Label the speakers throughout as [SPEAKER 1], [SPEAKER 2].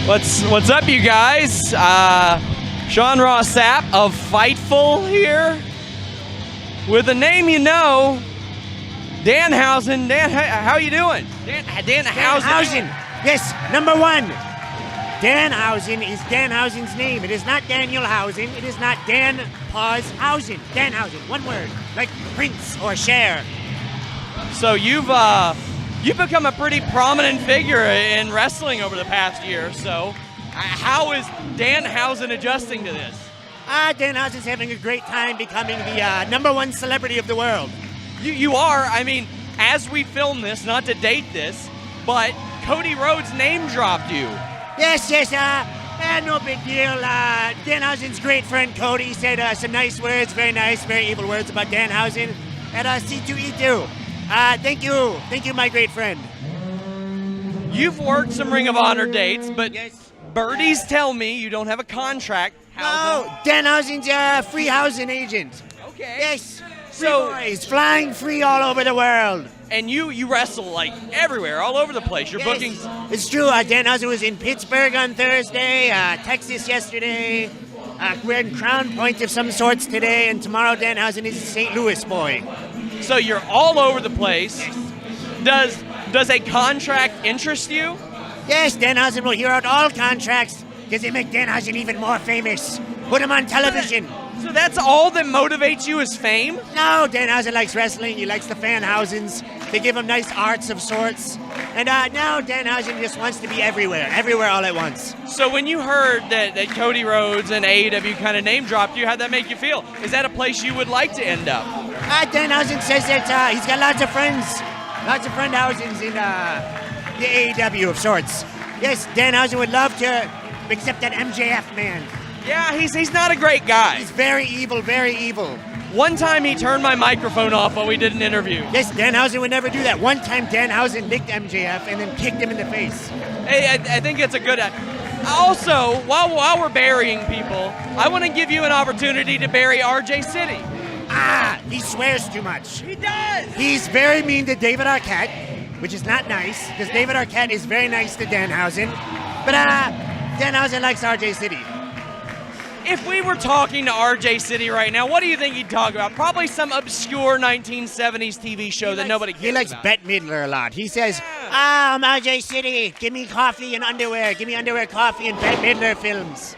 [SPEAKER 1] What's up, you guys? Sean Ross Sapp of Fightful here with a name you know, Danhausen. Dan, how you doing? Danhausen.
[SPEAKER 2] Danhausen. Yes, number one. Danhausen is Danhausen's name. It is not Daniel Hausen. It is not Dan Pause Hausen. Danhausen, one word, like Prince or Cher.
[SPEAKER 1] So you've become a pretty prominent figure in wrestling over the past year or so. How is Danhausen adjusting to this?
[SPEAKER 2] Danhausen's having a great time becoming the number one celebrity of the world.
[SPEAKER 1] You are. I mean, as we film this, not to date this, but Cody Rhodes name dropped you.
[SPEAKER 2] Yes, no big deal. Danhausen's great friend Cody said some nice words, very nice, very evil words about Danhausen at C2E2. Thank you, my great friend.
[SPEAKER 1] You've worked some Ring of Honor dates, but
[SPEAKER 2] yes.
[SPEAKER 1] Birdies tell me you don't have a contract.
[SPEAKER 2] No, Danhausen's a free housing agent.
[SPEAKER 1] Okay.
[SPEAKER 2] Yes, free boys, flying free all over the world.
[SPEAKER 1] And you wrestle like everywhere, all over the place. Your bookings.
[SPEAKER 2] It's true. Danhausen was in Pittsburgh on Thursday, Texas yesterday. We're in Crown Point of some sorts today, and tomorrow Danhausen is a St. Louis boy.
[SPEAKER 1] So you're all over the place. Does a contract interest you?
[SPEAKER 2] Yes, Danhausen will hear out all contracts because they make Danhausen even more famous. Put him on television.
[SPEAKER 1] So that's all that motivates you is fame?
[SPEAKER 2] No, Danhausen likes wrestling. He likes the Fanhausens. They give him nice arts of sorts. And now Danhausen just wants to be everywhere all at once.
[SPEAKER 1] So when you heard that Cody Rhodes and AEW kind of name dropped you, how'd that make you feel? Is that a place you would like to end up?
[SPEAKER 2] Danhausen says that he's got lots of friendhausens in the AEW of sorts. Yes, Danhausen would love to accept that MJF man.
[SPEAKER 1] Yeah, he's not a great guy.
[SPEAKER 2] He's very evil, very evil.
[SPEAKER 1] One time he turned my microphone off while we did an interview.
[SPEAKER 2] Yes, Danhausen would never do that. One time Danhausen nicked MJF and then kicked him in the face.
[SPEAKER 1] Hey, I think it's a good... Also, while we're burying people, I want to give you an opportunity to bury RJ City.
[SPEAKER 2] He swears too much.
[SPEAKER 1] He does.
[SPEAKER 2] He's very mean to David Arquette, which is not nice, because David Arquette is very nice to Danhausen. But Danhausen likes RJ City.
[SPEAKER 1] If we were talking to RJ City right now, what do you think he'd talk about? Probably some obscure 1970s TV show that nobody cares about.
[SPEAKER 2] He likes Bette Midler a lot. He says, I'm RJ City. Give me coffee and underwear. Give me underwear, coffee, and Bette Midler films.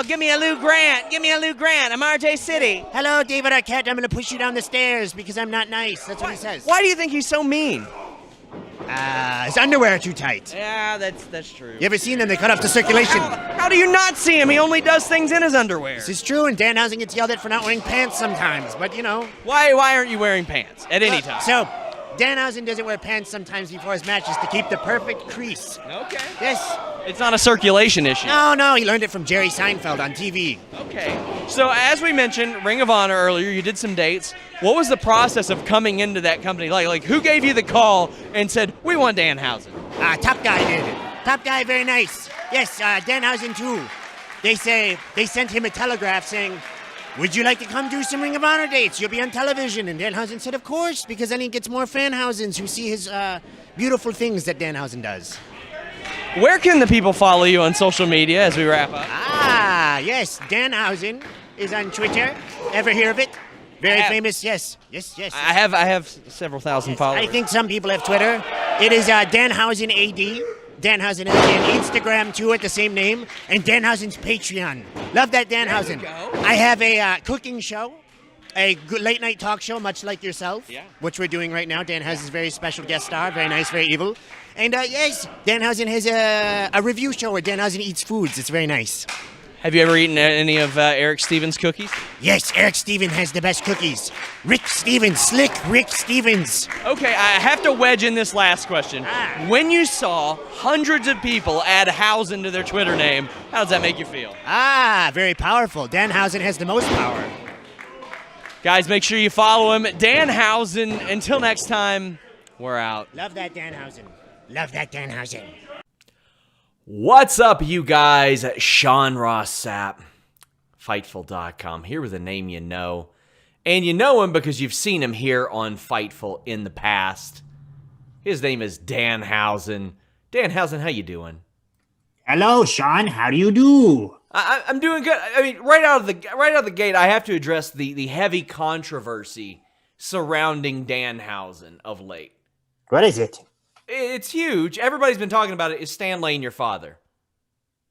[SPEAKER 1] Give me a Lou Grant. Give me a Lou Grant. I'm RJ City.
[SPEAKER 2] Hello, David Arquette. I'm going to push you down the stairs because I'm not nice. That's what he says.
[SPEAKER 1] Why do you think he's so mean?
[SPEAKER 2] His underwear are too tight.
[SPEAKER 1] Yeah, that's true.
[SPEAKER 2] You ever seen them? They cut off the circulation.
[SPEAKER 1] How do you not see him? He only does things in his underwear.
[SPEAKER 2] This is true, and Danhausen gets yelled at for not wearing pants sometimes, but you know.
[SPEAKER 1] Why aren't you wearing pants at any time?
[SPEAKER 2] So, Danhausen doesn't wear pants sometimes before his matches to keep the perfect crease.
[SPEAKER 1] Okay.
[SPEAKER 2] Yes.
[SPEAKER 1] It's not a circulation issue.
[SPEAKER 2] No, he learned it from Jerry Seinfeld on TV.
[SPEAKER 1] Okay. So as we mentioned, Ring of Honor earlier, you did some dates. What was the process of coming into that company like? Like who gave you the call and said, we want Danhausen?
[SPEAKER 2] Top Guy did. Top Guy, very nice. Yes, Danhausen too. They sent him a telegraph saying, would you like to come do some Ring of Honor dates? You'll be on television. And Danhausen said, of course, because then he gets more Fanhausens who see his beautiful things that Danhausen does.
[SPEAKER 1] Where can the people follow you on social media as we wrap up?
[SPEAKER 2] Yes, Danhausen is on Twitter. Ever hear of it? Very famous, yes.
[SPEAKER 1] I have several thousand followers.
[SPEAKER 2] I think some people have Twitter. It is Danhausen AD. Danhausen and Instagram too at the same name. And Danhausen's Patreon. Love that Danhausen.
[SPEAKER 1] There you go.
[SPEAKER 2] I have a cooking show. A good late night talk show, much like yourself, which we're doing right now. Danhausen's very special guest star, very nice, very evil. And yes, Danhausen has a review show where Danhausen eats foods. It's very nice.
[SPEAKER 1] Have you ever eaten any of Eric Stevens' cookies?
[SPEAKER 2] Yes, Eric Stevens has the best cookies. Rick Stevens, slick Rick Stevens.
[SPEAKER 1] Okay, I have to wedge in this last question. When you saw hundreds of people add Hausen to their Twitter name, how does that make you feel?
[SPEAKER 2] Very powerful. Danhausen has the most power.
[SPEAKER 1] Guys, make sure you follow him. Danhausen. Until next time, we're out.
[SPEAKER 2] Love that Danhausen. Love that Danhausen.
[SPEAKER 3] What's up, you guys? Sean Ross Sapp, Fightful.com, here with a name you know. And you know him because you've seen him here on Fightful in the past. His name is Danhausen. Danhausen, how you doing?
[SPEAKER 2] Hello, Sean. How do you do?
[SPEAKER 3] I'm doing good. I mean, right out of the gate, I have to address the heavy controversy surrounding Danhausen of late.
[SPEAKER 2] What is it?
[SPEAKER 3] It's huge. Everybody's been talking about it. Is Stan Lane your father?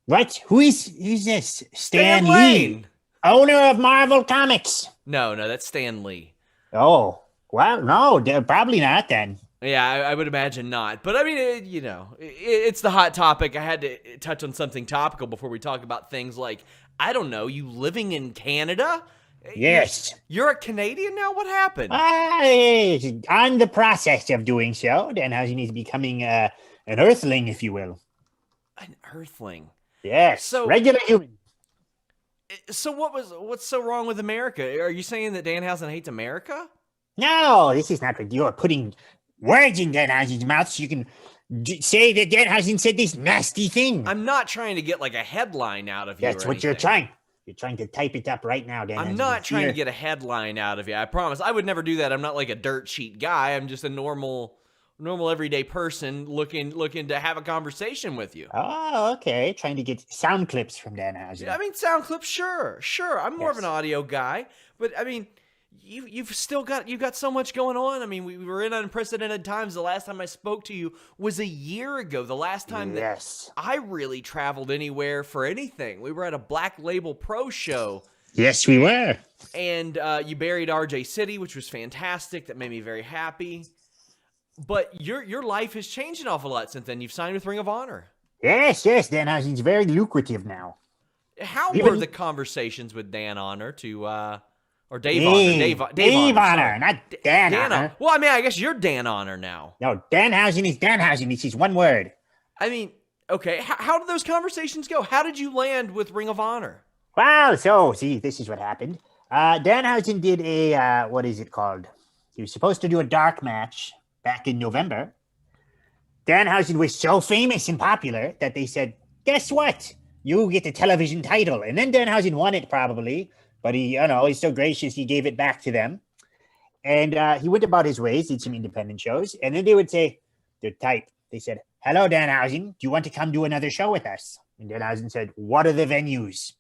[SPEAKER 2] What? Who's this?
[SPEAKER 3] Stan
[SPEAKER 2] Lee,
[SPEAKER 3] Lane.
[SPEAKER 2] owner of Marvel Comics.
[SPEAKER 3] No, that's Stan Lee.
[SPEAKER 2] Oh, well, no, probably not then.
[SPEAKER 3] Yeah, I would imagine not. But I mean, it's the hot topic. I had to touch on something topical before we talk about things like, I don't know, you living in Canada?
[SPEAKER 2] Yes.
[SPEAKER 3] You're a Canadian now? What happened?
[SPEAKER 2] On the process of doing so. Danhausen is becoming an earthling, if you will.
[SPEAKER 3] An earthling.
[SPEAKER 2] Yes.
[SPEAKER 3] So
[SPEAKER 2] regular human.
[SPEAKER 3] So what's so wrong with America? Are you saying that Danhausen hates America?
[SPEAKER 2] No, this is not what you're putting words in Danhausen's mouth so you can say that Danhausen said this nasty thing.
[SPEAKER 3] I'm not trying to get like a headline out of you.
[SPEAKER 2] That's what you're trying. You're trying to type it up right now, Danhausen.
[SPEAKER 3] I'm not trying to get a headline out of you. I promise. I would never do that. I'm not like a dirt sheet guy. I'm just a normal everyday person looking to have a conversation with you.
[SPEAKER 2] Oh, okay. Trying to get sound clips from Danhausen.
[SPEAKER 3] I mean, sound clips, sure. I'm more of an audio guy, but I mean, you've got so much going on. I mean, we were in unprecedented times. The last time I spoke to you was a year ago. The last time that I really traveled anywhere for anything. We were at a Black Label Pro show.
[SPEAKER 2] Yes, we were.
[SPEAKER 3] And you buried RJ City, which was fantastic. That made me very happy. But your life has changed an awful lot since then. You've signed with Ring of Honor.
[SPEAKER 2] Yes. Danhausen's very lucrative now.
[SPEAKER 3] How were the conversations with Dan Honor or Dave Honor?
[SPEAKER 2] Dave Honor, not Dan Honor.
[SPEAKER 3] Well, I mean, I guess you're Dan Honor now.
[SPEAKER 2] No, Danhausen is Danhausen. It's just one word.
[SPEAKER 3] I mean, okay. How did those conversations go? How did you land with Ring of Honor?
[SPEAKER 2] Well, see, this is what happened. Danhausen did a, what is it called? He was supposed to do a dark match back in November. Danhausen was so famous and popular that they said, guess what? You get the television title. And then Danhausen won it probably, but he's so gracious, he gave it back to them. And he went about his ways, did some independent shows. And then they would say, they'd type, they said, hello, Danhausen, do you want to come do another show with us? And Danhausen said, what are the venues?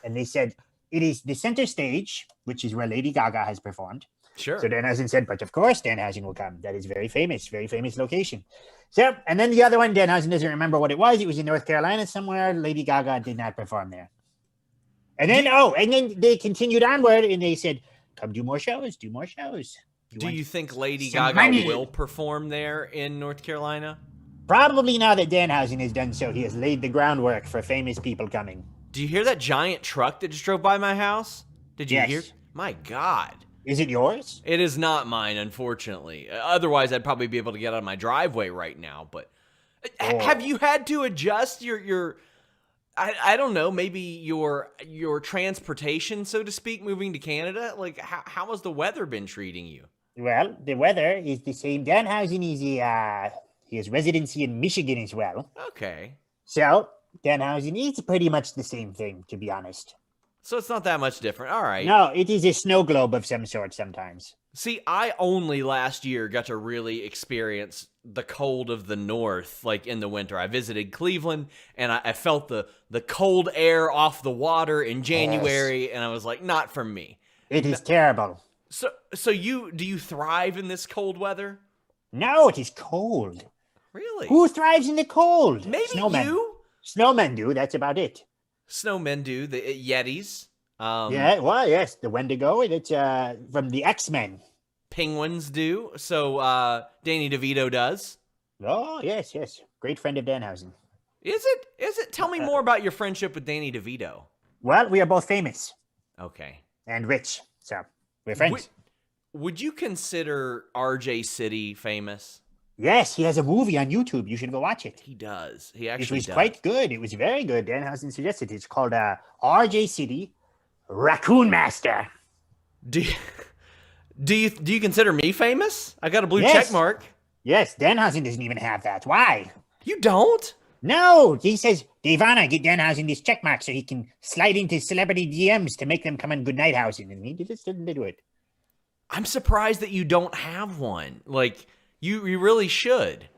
[SPEAKER 2] And they said, it is the center stage, which is where Lady Gaga has performed.
[SPEAKER 3] Sure.
[SPEAKER 2] So Danhausen said, but of course Danhausen will come. That is very famous location. So, and then the other one, Danhausen doesn't remember what it was. It was in North Carolina somewhere. Lady Gaga did not perform there. And then, they continued onward and they said, come do more shows. Do you
[SPEAKER 3] think Lady Gaga will perform there in North Carolina?
[SPEAKER 2] Probably now that Danhausen has done so. He has laid the groundwork for famous people coming.
[SPEAKER 3] Do you hear that giant truck that just drove by my house? Did you hear? My God.
[SPEAKER 2] Is it yours?
[SPEAKER 3] It is not mine, unfortunately. Otherwise, I'd probably be able to get out of my driveway right now. But have you had to adjust your I don't know, maybe your transportation, so to speak, moving to Canada? Like, how has the weather been treating you?
[SPEAKER 2] Well, the weather is the same. Danhausen is he has residency in Michigan as well.
[SPEAKER 3] Okay.
[SPEAKER 2] So Danhausen is pretty much the same thing, to be honest.
[SPEAKER 3] So it's not that much different. All right.
[SPEAKER 2] No, it is a snow globe of some sort sometimes.
[SPEAKER 3] See, I only last year got to really experience the cold of the north, like in the winter. I visited Cleveland, and I felt the cold air off the water in January, and I was like, not for me.
[SPEAKER 2] It is terrible.
[SPEAKER 3] So do you thrive in this cold weather?
[SPEAKER 2] No, it is cold.
[SPEAKER 3] Really?
[SPEAKER 2] Who thrives in the cold?
[SPEAKER 3] Maybe
[SPEAKER 2] Snowmen.
[SPEAKER 3] you.
[SPEAKER 2] Snowmen do. That's about it.
[SPEAKER 3] Snowmen do. The Yetis.
[SPEAKER 2] Yes, the Wendigo. It's from the X-Men.
[SPEAKER 3] Penguins do. So Danny DeVito does.
[SPEAKER 2] Oh, yes. Great friend of Danhausen.
[SPEAKER 3] Is it? Tell me more about your friendship with Danny DeVito.
[SPEAKER 2] Well, we are both famous.
[SPEAKER 3] Okay.
[SPEAKER 2] And rich, so we're friends.
[SPEAKER 3] Would you consider RJ City famous?
[SPEAKER 2] Yes, he has a movie on YouTube. You should go watch it.
[SPEAKER 3] He does. He actually does.
[SPEAKER 2] It was quite good. It was very good. Danhausen suggested it. It's called RJ City Raccoon Master.
[SPEAKER 3] Do you consider me famous? I got a blue check mark.
[SPEAKER 2] Yes, Danhausen doesn't even have that. Why?
[SPEAKER 3] You don't?
[SPEAKER 2] No, he says, Davana, get Danhausen this check mark so he can slide into celebrity DMs to make them come on Goodnighthausen. And he just didn't do it.
[SPEAKER 3] I'm surprised that you don't have one. Like, you really should.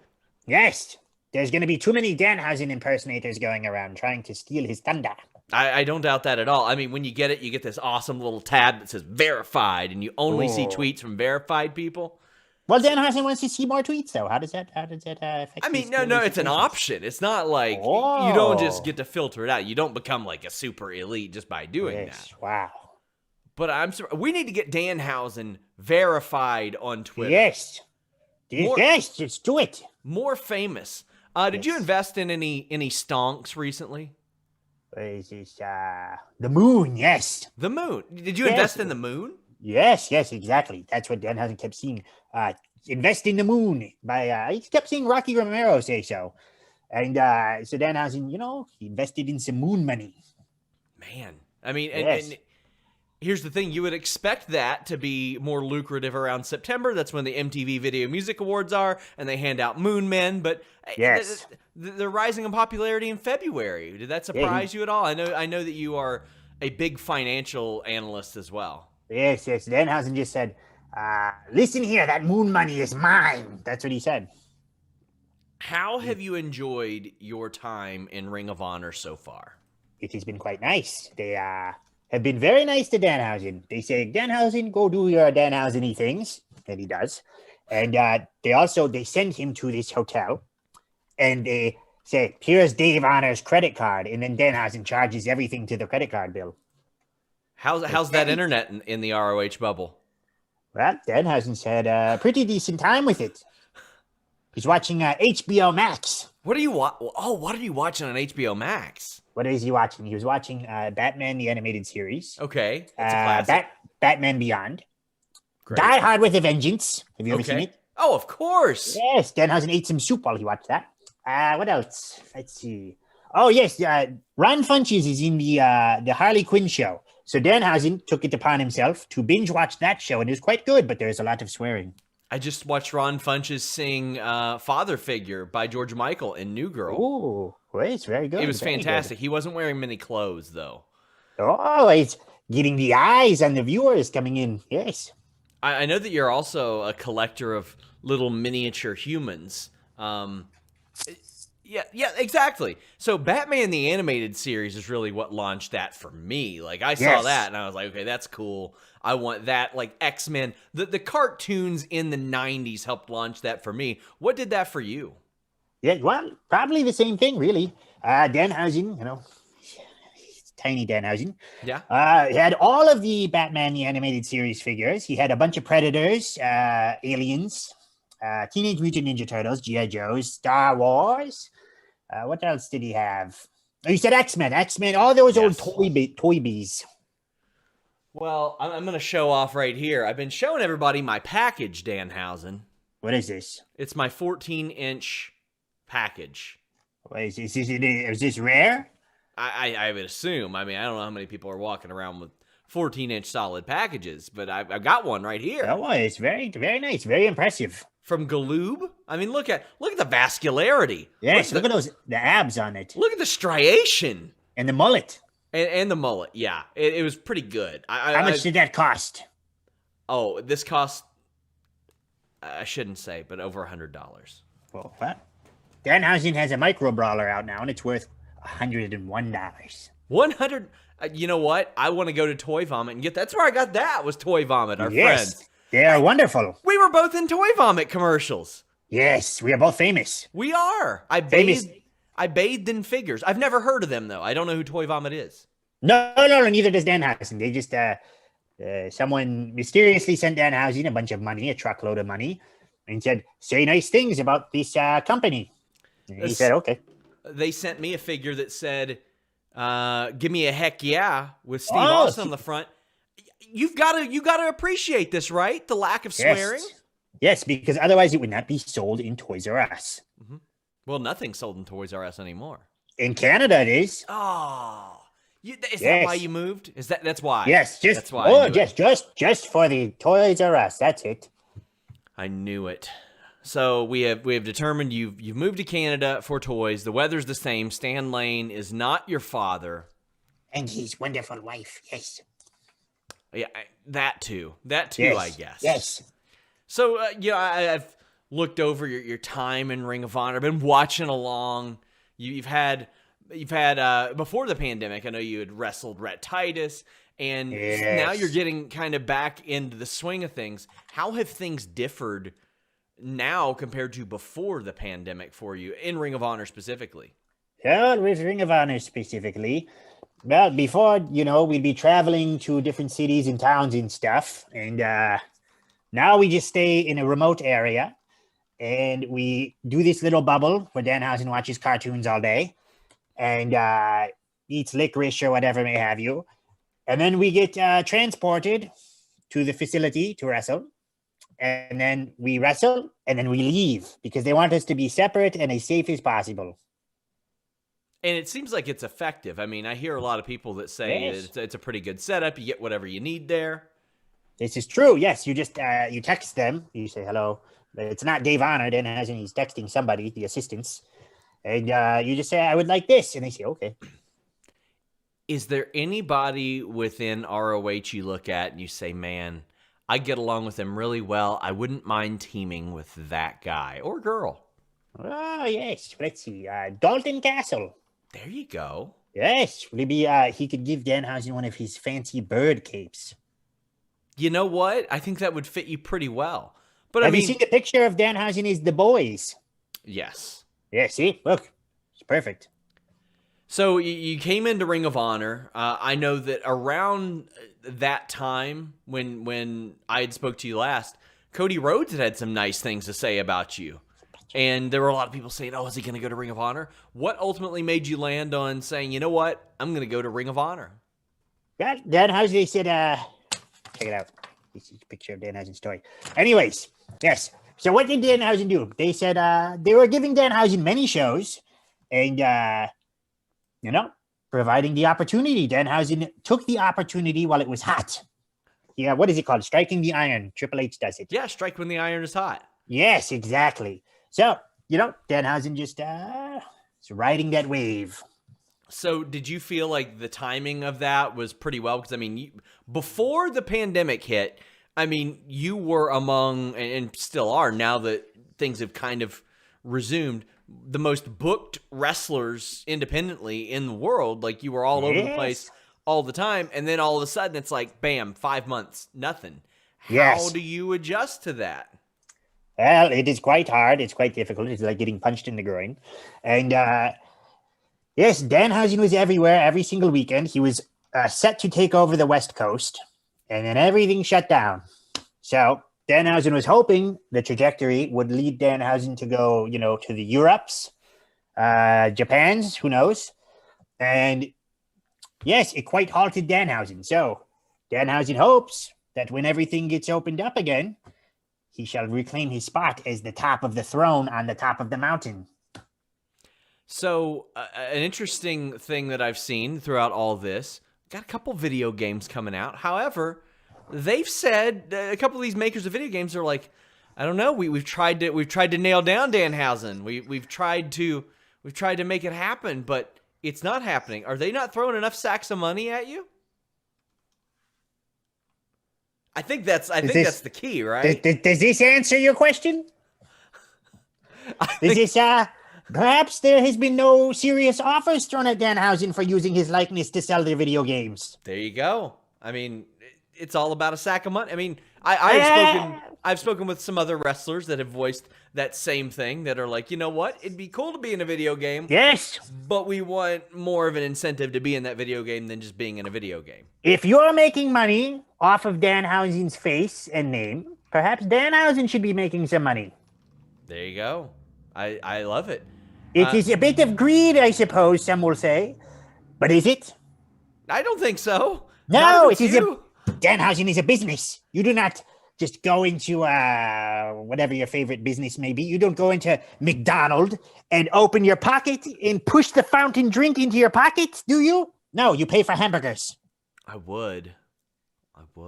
[SPEAKER 2] Yes. There's going to be too many Danhausen impersonators going around trying to steal his thunder.
[SPEAKER 3] I don't doubt that at all. I mean, when you get it, you get this awesome little tab that says verified, and you only see tweets from verified people.
[SPEAKER 2] Well, Danhausen wants to see more tweets, though. How does that affect?
[SPEAKER 3] I mean, no, it's an option. It's not like you don't just get to filter it out. You don't become like a super elite just by doing that.
[SPEAKER 2] Wow.
[SPEAKER 3] But we need to get Danhausen verified on Twitter.
[SPEAKER 2] Yes, let's do it.
[SPEAKER 3] More famous. Did you invest in any stonks recently?
[SPEAKER 2] What is this? The moon, yes.
[SPEAKER 3] The moon. Did you invest in the moon?
[SPEAKER 2] Yes, exactly. That's what Danhausen kept seeing. Invest in the moon. He kept seeing Rocky Romero say so. And so Danhausen, he invested in some moon money.
[SPEAKER 3] Man. I mean, and here's the thing. You would expect that to be more lucrative around September. That's when the MTV Video Music Awards are, and they hand out moon men. But they're rising in popularity in February. Did that surprise you at all? I know that you are a big financial analyst as well.
[SPEAKER 2] Yes. Danhausen just said, listen here, that moon money is mine. That's what he said.
[SPEAKER 3] How have you enjoyed your time in Ring of Honor so far?
[SPEAKER 2] It has been quite nice. They have been very nice to Danhausen. They say, Danhausen, go do your Danhausen-y things. And he does. And they send him to this hotel. And they say, here's Dave Honor's credit card. And then Danhausen charges everything to the credit card bill.
[SPEAKER 3] How's that internet in the ROH bubble?
[SPEAKER 2] Well, Danhausen's had a pretty decent time with it. He's watching HBO Max.
[SPEAKER 3] What are you watching on HBO Max?
[SPEAKER 2] What is he watching? He was watching Batman, the animated series.
[SPEAKER 3] Okay. That's a classic.
[SPEAKER 2] Batman Beyond.
[SPEAKER 3] Great.
[SPEAKER 2] Die Hard with a Vengeance. Have you ever seen it?
[SPEAKER 3] Oh, of course.
[SPEAKER 2] Yes, Danhausen ate some soup while he watched that. What else? Let's see. Oh, yes, Ron Funches is in the Harley Quinn show. So Danhausen took it upon himself to binge watch that show, and it was quite good, but there's a lot of swearing.
[SPEAKER 3] I just watched Ron Funches sing Father Figure by George Michael in New Girl.
[SPEAKER 2] Oh, well, it's very good.
[SPEAKER 3] It was fantastic. He wasn't wearing many clothes, though.
[SPEAKER 2] Oh, it's getting the eyes on the viewers coming in. Yes.
[SPEAKER 3] I know that you're also a collector of little miniature humans. Yeah, exactly. So Batman the Animated Series is really what launched that for me. Like, I saw that, and I was like, okay, that's cool. I want that. Like, X-Men. The cartoons in the 90s helped launch that for me. What did that for you?
[SPEAKER 2] Yeah, well, probably the same thing, really. Danhausen, tiny Danhausen.
[SPEAKER 3] Yeah.
[SPEAKER 2] He had all of the Batman the Animated Series figures. He had a bunch of Predators, Aliens, Teenage Mutant Ninja Turtles, G.I. Joes, Star Wars. What else did he have? Oh, he said X-Men, all those old toy bees.
[SPEAKER 3] Well, I'm going to show off right here. I've been showing everybody my package, Danhausen.
[SPEAKER 2] What is this?
[SPEAKER 3] It's my 14-inch package.
[SPEAKER 2] Is this rare?
[SPEAKER 3] I would assume. I mean, I don't know how many people are walking around with 14-inch solid packages, but I've got one right here.
[SPEAKER 2] Oh, it's very, very nice, very impressive.
[SPEAKER 3] From Galoob. I mean, look at the vascularity.
[SPEAKER 2] Yes, look at the abs on it.
[SPEAKER 3] Look at the striation.
[SPEAKER 2] And the mullet.
[SPEAKER 3] And the mullet, yeah. It was pretty good.
[SPEAKER 2] How much did that cost?
[SPEAKER 3] Oh, this cost, I shouldn't say, but over $100.
[SPEAKER 2] Well, what? Danhausen has a micro brawler out now, and it's worth $101.
[SPEAKER 3] 100. You know what? I want to go to Toy Vomit and get. That's where I got that. Was Toy Vomit, our friends.
[SPEAKER 2] They are wonderful.
[SPEAKER 3] We were both in Toy Vomit commercials.
[SPEAKER 2] Yes, we are both famous.
[SPEAKER 3] We are. I bathed in figures. I've never heard of them though. I don't know who Toy Vomit is.
[SPEAKER 2] No, neither does Danhausen. They just someone mysteriously sent Danhausen a bunch of money, a truckload of money, and said, "Say nice things about this company." And he said, "Okay."
[SPEAKER 3] They sent me a figure that said, "Give me a heck yeah" with Steve Austin on the front. You gotta appreciate this, right? The lack of swearing.
[SPEAKER 2] Yes, because otherwise it would not be sold in Toys R Us.
[SPEAKER 3] Mm-hmm. Well, nothing's sold in Toys R Us anymore.
[SPEAKER 2] In Canada, it is.
[SPEAKER 3] Oh, is that why you moved? That's why?
[SPEAKER 2] Yes,
[SPEAKER 3] that's why.
[SPEAKER 2] Just for the Toys R Us. That's it.
[SPEAKER 3] I knew it. So we have determined you've moved to Canada for toys. The weather's the same. Stan Lane is not your father,
[SPEAKER 2] and his wonderful wife. Yes.
[SPEAKER 3] Yeah, that too.
[SPEAKER 2] Yes.
[SPEAKER 3] I guess.
[SPEAKER 2] Yes.
[SPEAKER 3] So I've looked over your time in Ring of Honor, been watching along. You've had before the pandemic, I know you had wrestled Rhett Titus, and now you're getting kind of back into the swing of things. How have things differed now compared to before the pandemic for you in Ring of Honor specifically?
[SPEAKER 4] Well, with Ring of Honor specifically, well, before, we'd be traveling to different cities and towns and stuff. And now we just stay in a remote area and we do this little bubble where Danhausen watches cartoons all day and eats licorice or whatever may have you. And then we get transported to the facility to wrestle. And then we wrestle and then we leave because they want us to be separate and as safe as possible.
[SPEAKER 3] And it seems like it's effective. I mean, I hear a lot of people that say it's a pretty good setup. You get whatever you need there.
[SPEAKER 4] This is true. Yes, you just you text them. You say hello. It's not Dave Honor. Danhausen, he's texting somebody, the assistants. And you just say, I would like this. And they say, okay.
[SPEAKER 3] Is there anybody within ROH you look at and you say, man, I get along with them really well. I wouldn't mind teaming with that guy or girl?
[SPEAKER 4] Oh, yes. Let's see. Dalton Castle.
[SPEAKER 3] There you go.
[SPEAKER 4] Yes. Maybe he could give Danhausen one of his fancy bird capes.
[SPEAKER 3] You know what? I think that would fit you pretty well. But
[SPEAKER 4] Have you seen the picture of Danhausen is the boys?
[SPEAKER 3] Yes.
[SPEAKER 4] Yeah, see? Look. It's perfect.
[SPEAKER 3] So you came into Ring of Honor. I know that around that time when I had spoke to you last, Cody Rhodes had some nice things to say about you. And there were a lot of people saying, oh, is he going to go to Ring of Honor? What ultimately made you land on saying, you know what, I'm going to go to Ring of Honor?
[SPEAKER 4] Yeah, Danhausen said, check it out. This is a picture of Danhausen's story. Anyways, yes. So what did Danhausen do? They said they were giving Danhausen many shows and, providing the opportunity. Danhausen took the opportunity while it was hot. Yeah, what is it called? Striking the iron. Triple H does it.
[SPEAKER 3] Yeah, strike when the iron is hot.
[SPEAKER 4] Yes, exactly. So, Danhausen just is riding that wave.
[SPEAKER 3] So did you feel like the timing of that was pretty well? Because, I mean, before the pandemic hit, I mean, you were among, and still are now that things have kind of resumed, the most booked wrestlers independently in the world. Like, you were all over the place all the time. And then all of a sudden it's like, bam, 5 months, nothing. How do you adjust to that?
[SPEAKER 4] Well, it is quite hard. It's quite difficult. It's like getting punched in the groin. And yes, Danhausen was everywhere every single weekend. He was set to take over the West Coast, and then everything shut down. So Danhausen was hoping the trajectory would lead Danhausen to go, to the Europes, Japans, who knows? And yes, it quite halted Danhausen. So Danhausen hopes that when everything gets opened up again, he shall reclaim his spot as the top of the throne on the top of the mountain.
[SPEAKER 3] So an interesting thing that I've seen throughout all this, got a couple video games coming out. However, they've said a couple of these makers of video games are like, I don't know, we've tried to nail down Danhausen. We've tried to make it happen, but it's not happening. Are they not throwing enough sacks of money at you? I think that's the key, right?
[SPEAKER 4] Does this answer your question? Perhaps there has been no serious offers thrown at Danhausen for using his likeness to sell their video games.
[SPEAKER 3] There you go. I mean, it's all about a sack of money. I mean, I've spoken with some other wrestlers that have voiced that same thing, that are like, you know what? It'd be cool to be in a video game.
[SPEAKER 4] Yes.
[SPEAKER 3] But we want more of an incentive to be in that video game than just being in a video game.
[SPEAKER 4] If you're making money off of Danhausen's face and name, perhaps Danhausen should be making some money.
[SPEAKER 3] There you go. I love it.
[SPEAKER 4] It is a bit of greed, I suppose, some will say. But is it?
[SPEAKER 3] I don't think so.
[SPEAKER 4] No, it is Danhausen is a business. You do not just go into whatever your favorite business may be. You don't go into McDonald's and open your pocket and push the fountain drink into your pocket, do you? No, you pay for hamburgers.
[SPEAKER 3] I would.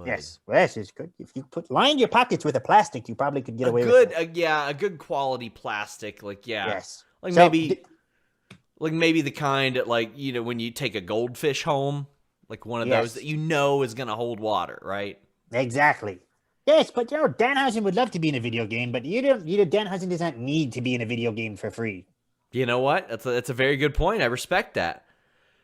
[SPEAKER 4] Yes, well, this is good. If you line your pockets with a plastic, you probably could get away
[SPEAKER 3] with
[SPEAKER 4] it.
[SPEAKER 3] A good quality plastic. Like, yeah.
[SPEAKER 4] Yes.
[SPEAKER 3] Like, maybe the kind that, like, when you take a goldfish home, like one of those that is going to hold water, right?
[SPEAKER 4] Exactly. Yes, but Danhausen would love to be in a video game, but Danhausen does not need to be in a video game for free.
[SPEAKER 3] You know what? That's a very good point. I respect that.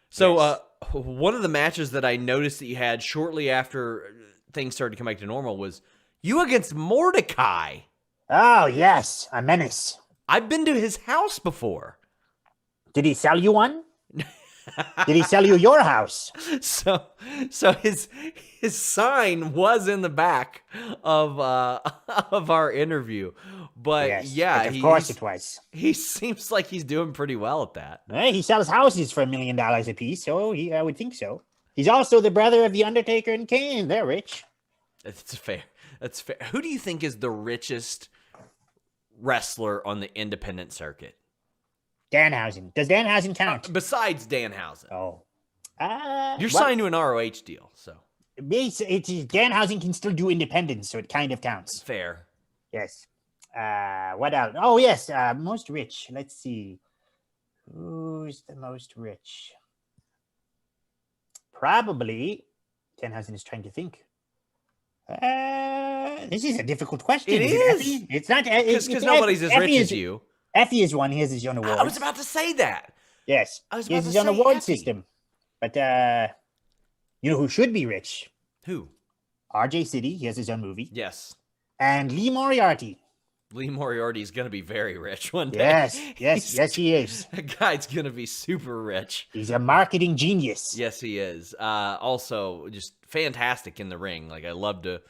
[SPEAKER 3] So,
[SPEAKER 4] Yes.
[SPEAKER 3] one of the matches that I noticed that you had shortly after things started to come back to normal was you against Mordecai.
[SPEAKER 4] Oh, yes, a menace.
[SPEAKER 3] I've been to his house before.
[SPEAKER 4] Did he sell you one? Did he sell you your house?
[SPEAKER 3] So his sign was in the back of of our interview, but
[SPEAKER 4] Yes,
[SPEAKER 3] yeah,
[SPEAKER 4] but of course it was.
[SPEAKER 3] He seems like he's doing pretty well at that.
[SPEAKER 4] He sells houses for $1 million a piece, so I would think so. He's also the brother of the Undertaker and Kane. They're rich.
[SPEAKER 3] That's fair. That's fair. Who do you think is the richest wrestler on the independent circuit?
[SPEAKER 4] Danhausen. Does Danhausen count?
[SPEAKER 3] Besides Danhausen.
[SPEAKER 4] Oh.
[SPEAKER 3] You're signed to an ROH deal, so.
[SPEAKER 4] Danhausen can still do independence, so it kind of counts.
[SPEAKER 3] Fair.
[SPEAKER 4] Yes. What else? Oh, yes. Most rich. Let's see. Who's the most rich? Probably. Danhausen is trying to think. This is a difficult question.
[SPEAKER 3] It
[SPEAKER 4] is.
[SPEAKER 3] is.
[SPEAKER 4] It's not.
[SPEAKER 3] Because nobody's as rich as you.
[SPEAKER 4] Effie is one. He has his own awards.
[SPEAKER 3] I was about to say that.
[SPEAKER 4] Yes.
[SPEAKER 3] I was
[SPEAKER 4] He
[SPEAKER 3] about
[SPEAKER 4] has
[SPEAKER 3] to
[SPEAKER 4] his own
[SPEAKER 3] say
[SPEAKER 4] award
[SPEAKER 3] Effie.
[SPEAKER 4] system. But you know who should be rich?
[SPEAKER 3] Who?
[SPEAKER 4] RJ City. He has his own movie.
[SPEAKER 3] Yes.
[SPEAKER 4] And Lee Moriarty.
[SPEAKER 3] Lee Moriarty is going to be very rich one day.
[SPEAKER 4] Yes, he is.
[SPEAKER 3] That guy's going to be super rich.
[SPEAKER 4] He's a marketing genius.
[SPEAKER 3] Yes, he is. Also, just fantastic in the ring. Like, I love to...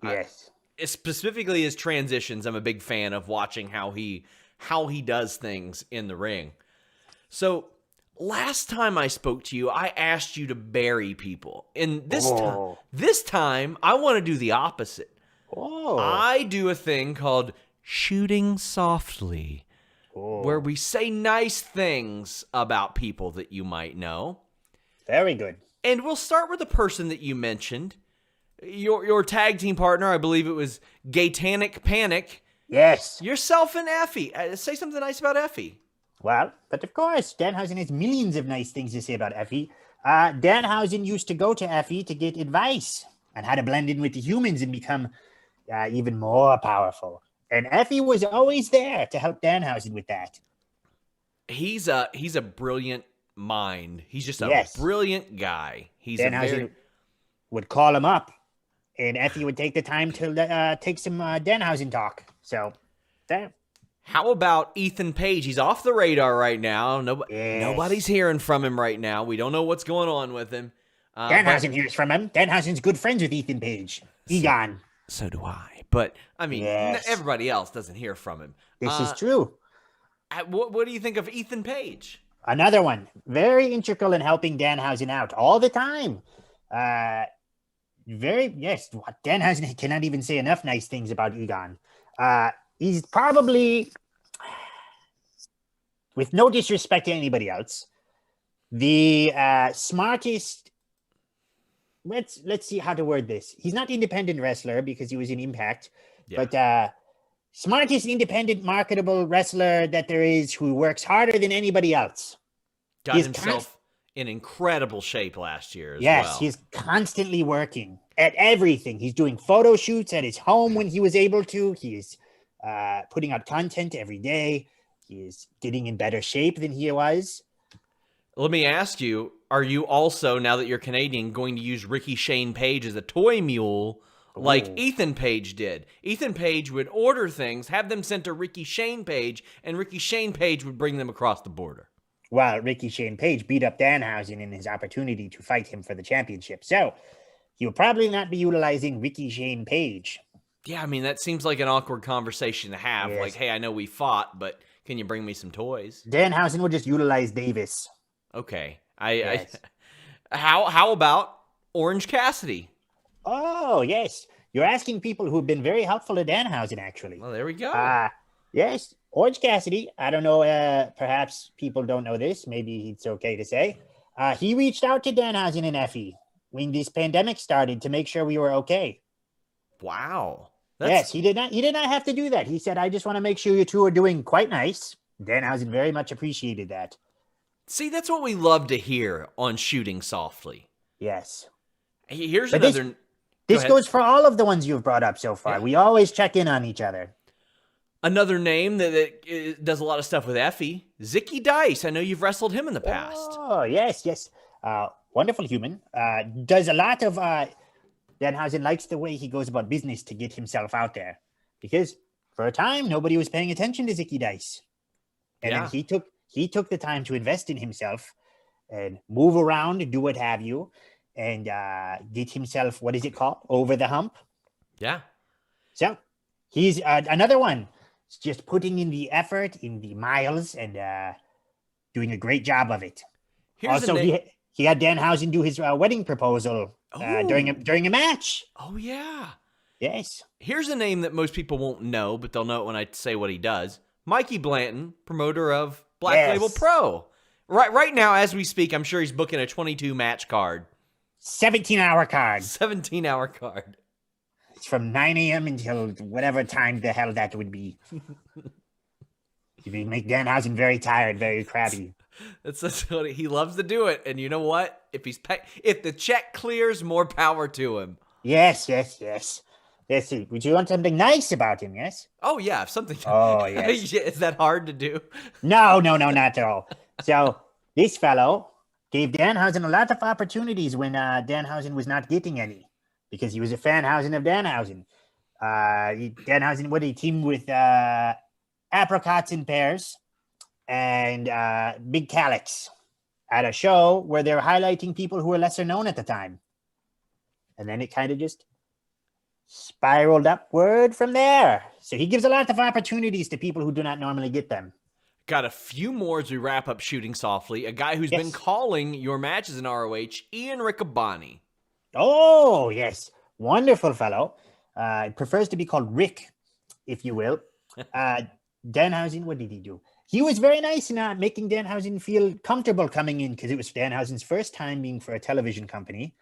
[SPEAKER 4] Yes.
[SPEAKER 3] Specifically his transitions, I'm a big fan of watching how he does things in the ring. So, last time I spoke to you, I asked you to bury people. And this time, I want to do the opposite.
[SPEAKER 4] Oh.
[SPEAKER 3] I do a thing called shooting softly, where we say nice things about people that you might know.
[SPEAKER 4] Very good.
[SPEAKER 3] And we'll start with the person that you mentioned. Your tag team partner, I believe it was Gatanic Panic.
[SPEAKER 4] Yes.
[SPEAKER 3] Yourself and Effie. Say something nice about Effie.
[SPEAKER 4] Well, but of course, Danhausen has millions of nice things to say about Effie. Danhausen used to go to Effie to get advice on how to blend in with the humans and become even more powerful. And Effie was always there to help Danhausen with that.
[SPEAKER 3] He's a brilliant mind. He's just a brilliant guy. He's
[SPEAKER 4] Danhausen would call him up, and Effie would take the time to take some Danhausen talk. So, that.
[SPEAKER 3] How about Ethan Page? He's off the radar right now. Nobody's hearing from him right now. We don't know what's going on with him.
[SPEAKER 4] Danhausen hears from him. Danhausen's good friends with Ethan Page. Egon.
[SPEAKER 3] So do I. But, I mean, everybody else doesn't hear from him.
[SPEAKER 4] This is true.
[SPEAKER 3] What do you think of Ethan Page?
[SPEAKER 4] Another one. Very integral in helping Danhausen out all the time. Danhausen cannot even say enough nice things about Egon. He's probably, with no disrespect to anybody else, the smartest. Let's see how to word this. He's not independent wrestler because he was in Impact, but smartest independent marketable wrestler that there is who works harder than anybody else.
[SPEAKER 3] Got himself in incredible shape last year as well.
[SPEAKER 4] Yes, he's constantly working at everything. He's doing photo shoots at his home when he was able to. He is putting out content every day. He is getting in better shape than he was.
[SPEAKER 3] Let me ask you, are you also, now that you're Canadian, going to use Ricky Shane Page as a toy mule like Ethan Page did? Ethan Page would order things, have them sent to Ricky Shane Page, and Ricky Shane Page would bring them across the border.
[SPEAKER 4] Well, Ricky Shane Page beat up Danhausen in his opportunity to fight him for the championship. So he will probably not be utilizing Ricky Shane Page.
[SPEAKER 3] Yeah, I mean, that seems like an awkward conversation to have.
[SPEAKER 4] Yes.
[SPEAKER 3] Like, hey, I know we fought, but can you bring me some toys?
[SPEAKER 4] Danhausen will just utilize Davis.
[SPEAKER 3] Okay.
[SPEAKER 4] Yes.
[SPEAKER 3] How about Orange Cassidy?
[SPEAKER 4] Oh, yes. You're asking people who have been very helpful to Danhausen, actually.
[SPEAKER 3] Well, there we go.
[SPEAKER 4] Yes, Orange Cassidy. I don't know. Perhaps people don't know this. Maybe it's okay to say. He reached out to Danhausen and Effie when this pandemic started to make sure we were okay.
[SPEAKER 3] Wow.
[SPEAKER 4] Yes, he did not. He did not have to do that. He said, "I just want to make sure you two are doing quite nice." Danhausen very much appreciated that.
[SPEAKER 3] See, that's what we love to hear on Shooting Softly.
[SPEAKER 4] Yes.
[SPEAKER 3] Here's
[SPEAKER 4] But
[SPEAKER 3] another
[SPEAKER 4] This
[SPEAKER 3] ahead.
[SPEAKER 4] goes for all of the ones you've brought up so far.
[SPEAKER 3] Yeah.
[SPEAKER 4] We always check in on each other.
[SPEAKER 3] Another name that does a lot of stuff with Effie, Zicky Dice. I know you've wrestled him in the past.
[SPEAKER 4] Oh, yes, yes. Wonderful human. Does a lot of... Danhausen likes the way he goes about business to get himself out there. Because for a time, nobody was paying attention to Zicky Dice. And
[SPEAKER 3] Yeah.
[SPEAKER 4] then he took the time to invest in himself and move around and do what have you. And get himself, what is it called? Over the hump.
[SPEAKER 3] Yeah.
[SPEAKER 4] So he's another one. He's just putting in the effort, in the miles, and doing a great job of it.
[SPEAKER 3] Here's
[SPEAKER 4] Also, he had Danhausen do his wedding proposal during a match.
[SPEAKER 3] Oh, yeah.
[SPEAKER 4] Yes.
[SPEAKER 3] Here's a name that most people won't know, but they'll know it when I say what he does. Mikey Blanton, promoter of Black
[SPEAKER 4] Yes.
[SPEAKER 3] Label Pro. Right now, as we speak, I'm sure he's booking a 22-match card.
[SPEAKER 4] 17-hour card.
[SPEAKER 3] 17-hour card.
[SPEAKER 4] It's from 9 a.m. until whatever time the hell that would be. You make Danhausen very tired, very crabby.
[SPEAKER 3] That's what he loves to do it. And you know what? If the check clears, more power to him.
[SPEAKER 4] Yes. Let's see. Would you want something nice about him, yes?
[SPEAKER 3] Oh, yeah. If something.
[SPEAKER 4] Oh, yes.
[SPEAKER 3] Is that hard to do?
[SPEAKER 4] No, not at all. So this fellow gave Danhausen a lot of opportunities when Danhausen was not getting any, because he was a fanhausen of Danhausen. Danhausen would team with Apricots and Pears and Big Calyx at a show where they were highlighting people who were lesser known at the time. And then it kind of just spiraled upward from there. So he gives a lot of opportunities to people who do not normally get them.
[SPEAKER 3] Got a few more as we wrap up Shooting Softly. A guy who's been calling your matches in ROH, Ian Riccaboni.
[SPEAKER 4] Oh, yes. Wonderful fellow. Prefers to be called Rick, if you will. Danhausen, what did he do? He was very nice in making Danhausen feel comfortable coming in, because it was Danhausen's first time being for a television company.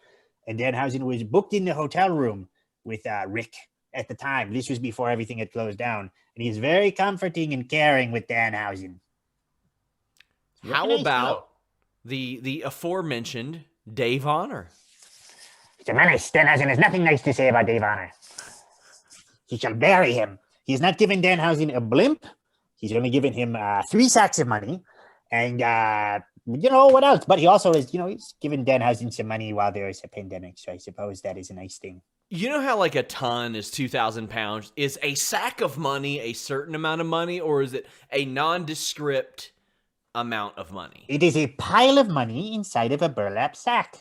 [SPEAKER 4] And Danhausen was booked in the hotel room with Rick at the time. This was before everything had closed down. And he's very comforting and caring with Danhausen.
[SPEAKER 3] How about the aforementioned Dave Honor?
[SPEAKER 4] It's a menace. Danhausen has nothing nice to say about Dave Honor. He shall bury him. He's not giving Danhausen a blimp. He's only giving him 3 sacks of money. And, what else? But he also is, he's giving Danhausen some money while there is a pandemic. So I suppose that is a nice thing.
[SPEAKER 3] You know how like a ton is 2,000 pounds? Is a sack of money a certain amount of money, or is it a nondescript amount of money?
[SPEAKER 4] It is a pile of money inside of a burlap sack.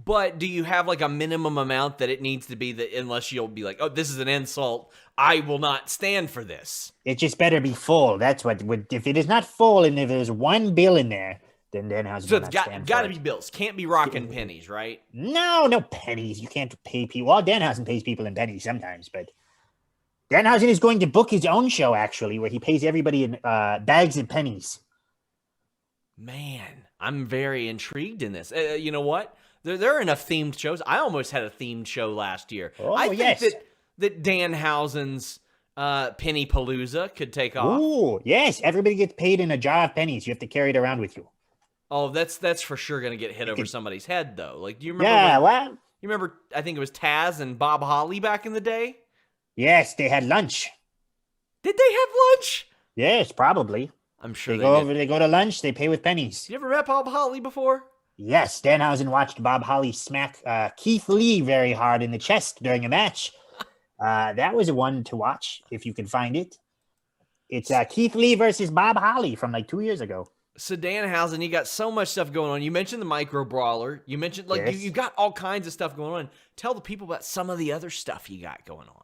[SPEAKER 3] But do you have like a minimum amount that it needs to be, that unless you'll be like, oh, this is an insult, I will not stand for this?
[SPEAKER 4] It just better be full. That's what would, if it is not full and if there's one bill in there, then Danhausen
[SPEAKER 3] So
[SPEAKER 4] will
[SPEAKER 3] it's
[SPEAKER 4] not stand
[SPEAKER 3] got
[SPEAKER 4] for
[SPEAKER 3] to
[SPEAKER 4] it.
[SPEAKER 3] be bills. Can't be rocking pennies, right?
[SPEAKER 4] No pennies. You can't pay people. Well, Danhausen pays people in pennies sometimes, but Danhausen is going to book his own show, actually, where he pays everybody in bags of pennies.
[SPEAKER 3] Man, I'm very intrigued in this. You know what? There are enough themed shows. I almost had a themed show last year.
[SPEAKER 4] Oh,
[SPEAKER 3] I think
[SPEAKER 4] yes.
[SPEAKER 3] that Danhausen's Penny Palooza could take off.
[SPEAKER 4] Ooh, yes. Everybody gets paid in a jar of pennies. You have to carry it around with you.
[SPEAKER 3] Oh, that's for sure going to get hit over somebody's head, though. Like, do you remember?
[SPEAKER 4] Yeah,
[SPEAKER 3] You remember? I think it was Taz and Bob Holly back in the day.
[SPEAKER 4] yes, they had lunch.
[SPEAKER 3] Did they have lunch?
[SPEAKER 4] Yes, probably.
[SPEAKER 3] I'm sure
[SPEAKER 4] They go to lunch. They pay with pennies.
[SPEAKER 3] You ever met Bob Holly before?
[SPEAKER 4] Yes, Danhausen watched Bob Holly smack Keith Lee very hard in the chest during a match. That was one to watch if you can find it. It's Keith Lee versus Bob Holly from like 2 years ago.
[SPEAKER 3] So Danhausen, you got so much stuff going on. You mentioned the micro brawler. You mentioned
[SPEAKER 4] Yes.
[SPEAKER 3] you got all kinds of stuff going on. Tell the people about some of the other stuff you got going on.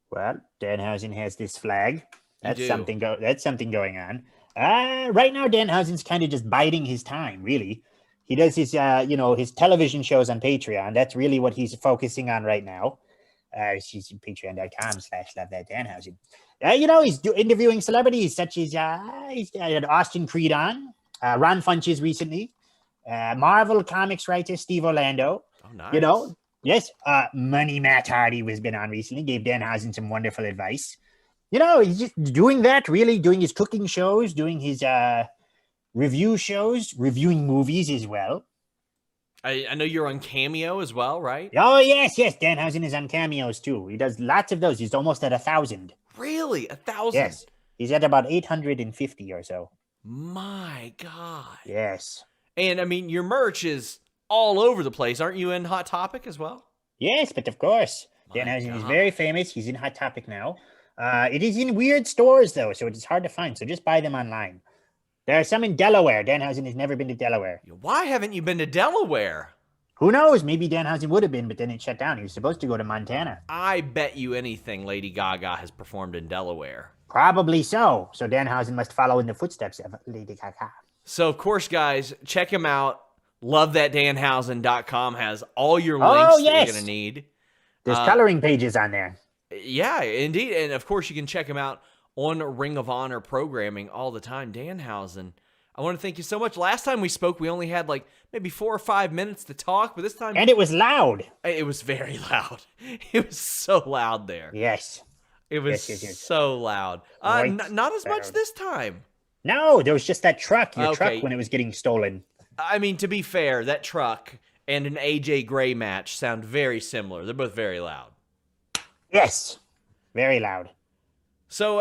[SPEAKER 4] Well, Danhausen has this flag. That's
[SPEAKER 3] do.
[SPEAKER 4] something. That's something going on. Right now, Danhausen's kind of just biding his time. Really, he does his his television shows on Patreon. That's really what he's focusing on right now. She's patreon.com/lovethatdanhausen. He's interviewing celebrities such as he's had Austin Creed on, Ron Funches recently, Marvel Comics writer Steve Orlando.
[SPEAKER 3] Oh, nice.
[SPEAKER 4] Yes, Money Matt Hardy has been on recently, gave Danhausen some wonderful advice. He's just doing that, really, doing his cooking shows, doing his review shows, reviewing movies as well.
[SPEAKER 3] I know you're on Cameo as well, right?
[SPEAKER 4] Oh, yes. Danhausen is on cameos, too. He does lots of those. He's almost at 1,000.
[SPEAKER 3] Really? 1,000?
[SPEAKER 4] Yes. He's at about 850 or so.
[SPEAKER 3] My God.
[SPEAKER 4] Yes.
[SPEAKER 3] And I mean, your merch is all over the place. Aren't you in Hot Topic as well?
[SPEAKER 4] Yes, but of course.
[SPEAKER 3] My
[SPEAKER 4] Danhausen is
[SPEAKER 3] God.
[SPEAKER 4] very famous. He's in Hot Topic now. It is in weird stores, though, so it's hard to find. So just buy them online. There are some in Delaware. Danhausen has never been to Delaware.
[SPEAKER 3] Why haven't you been to Delaware?
[SPEAKER 4] Who knows? Maybe Danhausen would have been, but then it shut down. He was supposed to go to Montana.
[SPEAKER 3] I bet you anything Lady Gaga has performed in Delaware.
[SPEAKER 4] Probably so. So Danhausen must follow in the footsteps of Lady Gaga.
[SPEAKER 3] So, of course, guys, check him out. LoveThatDanhausen.com has all your links that you're going to need.
[SPEAKER 4] There's coloring pages on there.
[SPEAKER 3] Yeah, indeed. And, of course, you can check him out on Ring of Honor programming all the time. Danhausen, I want to thank you so much. Last time we spoke, we only had like maybe 4 or 5 minutes to talk, but this time...
[SPEAKER 4] And it was loud.
[SPEAKER 3] It was very loud. It was so loud there.
[SPEAKER 4] Yes.
[SPEAKER 3] It was so loud. Not as much this time.
[SPEAKER 4] No, there was just that truck. Your
[SPEAKER 3] Okay.
[SPEAKER 4] truck when it was getting stolen.
[SPEAKER 3] I mean, to be fair, that truck and an AJ Gray match sound very similar. They're both very loud.
[SPEAKER 4] Yes. Very loud.
[SPEAKER 3] So,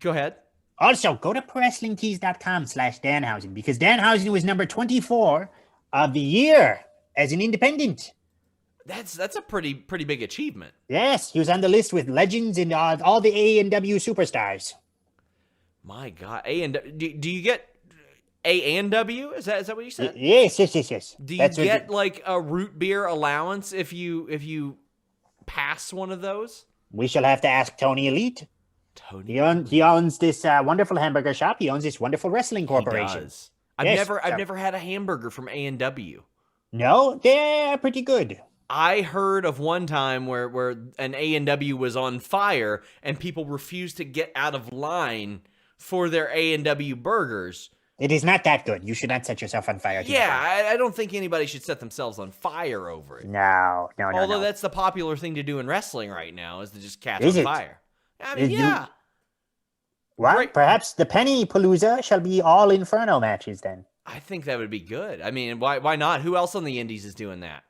[SPEAKER 3] go ahead.
[SPEAKER 4] Also, go to ProWrestlingTees.com/Danhausen because Danhausen was number 24 of the year as an independent.
[SPEAKER 3] That's a pretty big achievement.
[SPEAKER 4] Yes, he was on the list with legends and all the A&W superstars.
[SPEAKER 3] My God, do you get A and W? Is that what you said?
[SPEAKER 4] Yes.
[SPEAKER 3] Do you get like a root beer allowance if you pass one of those?
[SPEAKER 4] We shall have to ask Tony Elite.
[SPEAKER 3] Tony,
[SPEAKER 4] He owns this wonderful hamburger shop. He owns this wonderful wrestling corporation.
[SPEAKER 3] He does. I've never had a hamburger from A and W.
[SPEAKER 4] No, they're pretty good.
[SPEAKER 3] I heard of one time where an A&W was on fire and people refused to get out of line for their A&W burgers.
[SPEAKER 4] It is not that good. You should not set yourself on fire.
[SPEAKER 3] Yeah, I don't think anybody should set themselves on fire over it.
[SPEAKER 4] No.
[SPEAKER 3] Although that's the popular thing to do in wrestling right now is to just catch
[SPEAKER 4] Is
[SPEAKER 3] on
[SPEAKER 4] it?
[SPEAKER 3] fire. I mean, yeah.
[SPEAKER 4] Well,
[SPEAKER 3] Great.
[SPEAKER 4] perhaps the Penny Palooza shall be all Inferno matches then.
[SPEAKER 3] I think that would be good. I mean, why not? Who else on the indies is doing that?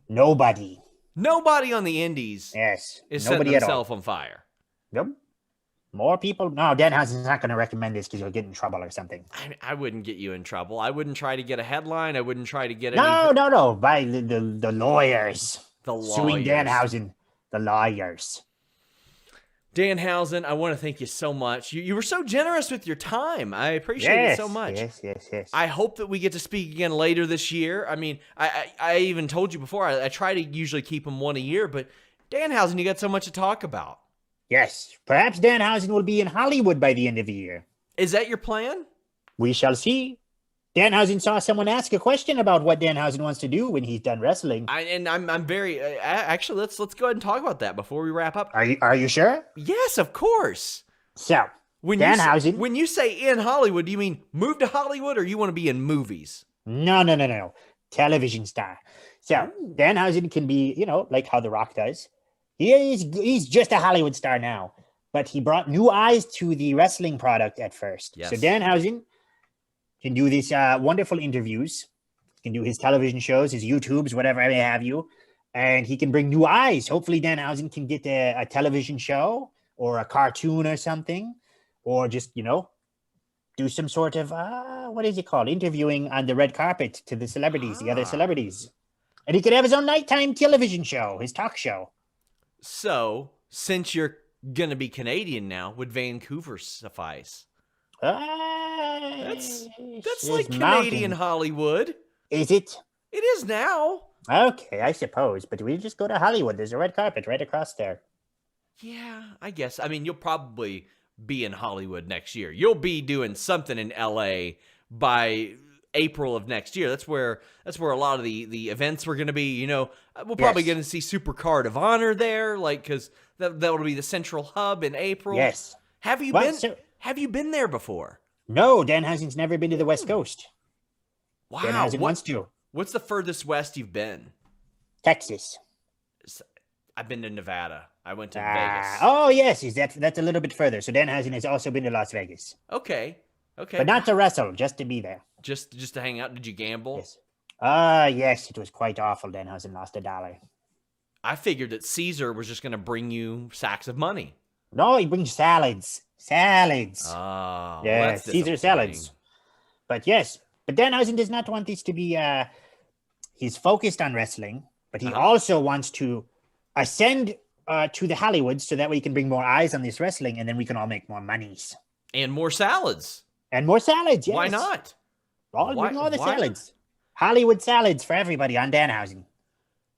[SPEAKER 4] Nobody.
[SPEAKER 3] Nobody on the indies
[SPEAKER 4] Yes.
[SPEAKER 3] is setting
[SPEAKER 4] Nobody at all.
[SPEAKER 3] themselves on fire.
[SPEAKER 4] Nope. More people. No, Danhausen's not going to recommend this because you'll get in trouble or something.
[SPEAKER 3] I wouldn't get you in trouble. I wouldn't try to get a headline. I wouldn't try to get
[SPEAKER 4] No. By the lawyers.
[SPEAKER 3] The
[SPEAKER 4] Suing
[SPEAKER 3] lawyers.
[SPEAKER 4] Danhausen. The lawyers.
[SPEAKER 3] Danhausen, I want to thank you so much. You were so generous with your time. I appreciate it so much.
[SPEAKER 4] Yes.
[SPEAKER 3] I hope that we get to speak again later this year. I mean, I even told you before, I try to usually keep them one a year, but Danhausen, you got so much to talk about.
[SPEAKER 4] Yes. Perhaps Danhausen will be in Hollywood by the end of the year.
[SPEAKER 3] Is that your plan?
[SPEAKER 4] We shall see. Danhausen saw someone ask a question about what Danhausen wants to do when he's done wrestling.
[SPEAKER 3] I'm very actually let's go ahead and talk about that before we wrap up.
[SPEAKER 4] Are you sure?
[SPEAKER 3] Yes, of course.
[SPEAKER 4] So, Danhausen.
[SPEAKER 3] When you say in Hollywood, do you mean move to Hollywood or you want to be in movies?
[SPEAKER 4] No. Television star. So, Danhausen can be, like how The Rock does. He's just a Hollywood star now, but he brought new eyes to the wrestling product at first.
[SPEAKER 3] Yes.
[SPEAKER 4] So Danhausen can do these wonderful interviews, can do his television shows, his YouTubes, whatever may have you, and he can bring new eyes. Hopefully Danhausen can get a television show or a cartoon or something, or just, do some sort of, what is it called? Interviewing on the red carpet to the celebrities, the other celebrities. And he could have his own nighttime television show, his talk show.
[SPEAKER 3] So, since you're going to be Canadian now, would Vancouver suffice? That's like Canadian Hollywood.
[SPEAKER 4] Is it?
[SPEAKER 3] It is now.
[SPEAKER 4] Okay, I suppose. But we just go to Hollywood. There's a red carpet right across there.
[SPEAKER 3] Yeah, I guess. I mean, you'll probably be in Hollywood next year. You'll be doing something in LA by April of next year. That's where a lot of the events were going to be. We're probably going to see Supercard of Honor there, because that'll be the central hub in April.
[SPEAKER 4] Yes.
[SPEAKER 3] Have you been there before?
[SPEAKER 4] No, Danhausen's never been to the West Coast.
[SPEAKER 3] Wow.
[SPEAKER 4] Danhausen wants to.
[SPEAKER 3] What's the furthest west you've been?
[SPEAKER 4] Texas.
[SPEAKER 3] I've been to Nevada. I went to Vegas.
[SPEAKER 4] Oh, yes. That's a little bit further. So Danhausen has also been to Las Vegas.
[SPEAKER 3] Okay.
[SPEAKER 4] But not to wrestle, just to be there.
[SPEAKER 3] Just to hang out. Did you gamble?
[SPEAKER 4] Yes. Yes, it was quite awful. Danhausen lost $1.
[SPEAKER 3] I figured that Caesar was just going to bring you sacks of money.
[SPEAKER 4] No, he brings salads. Salads.
[SPEAKER 3] Oh,
[SPEAKER 4] Yeah,
[SPEAKER 3] that's
[SPEAKER 4] Caesar
[SPEAKER 3] disappointing.
[SPEAKER 4] salads. But yes, but Danhausen does not want this to be, he's focused on wrestling, but he also wants to ascend to the Hollywoods so that way he can bring more eyes on this wrestling and then we can all make more monies.
[SPEAKER 3] And more salads.
[SPEAKER 4] And more salads, yes.
[SPEAKER 3] Why not?
[SPEAKER 4] Bring all the
[SPEAKER 3] why
[SPEAKER 4] salads. Hollywood salads for everybody on Danhausen.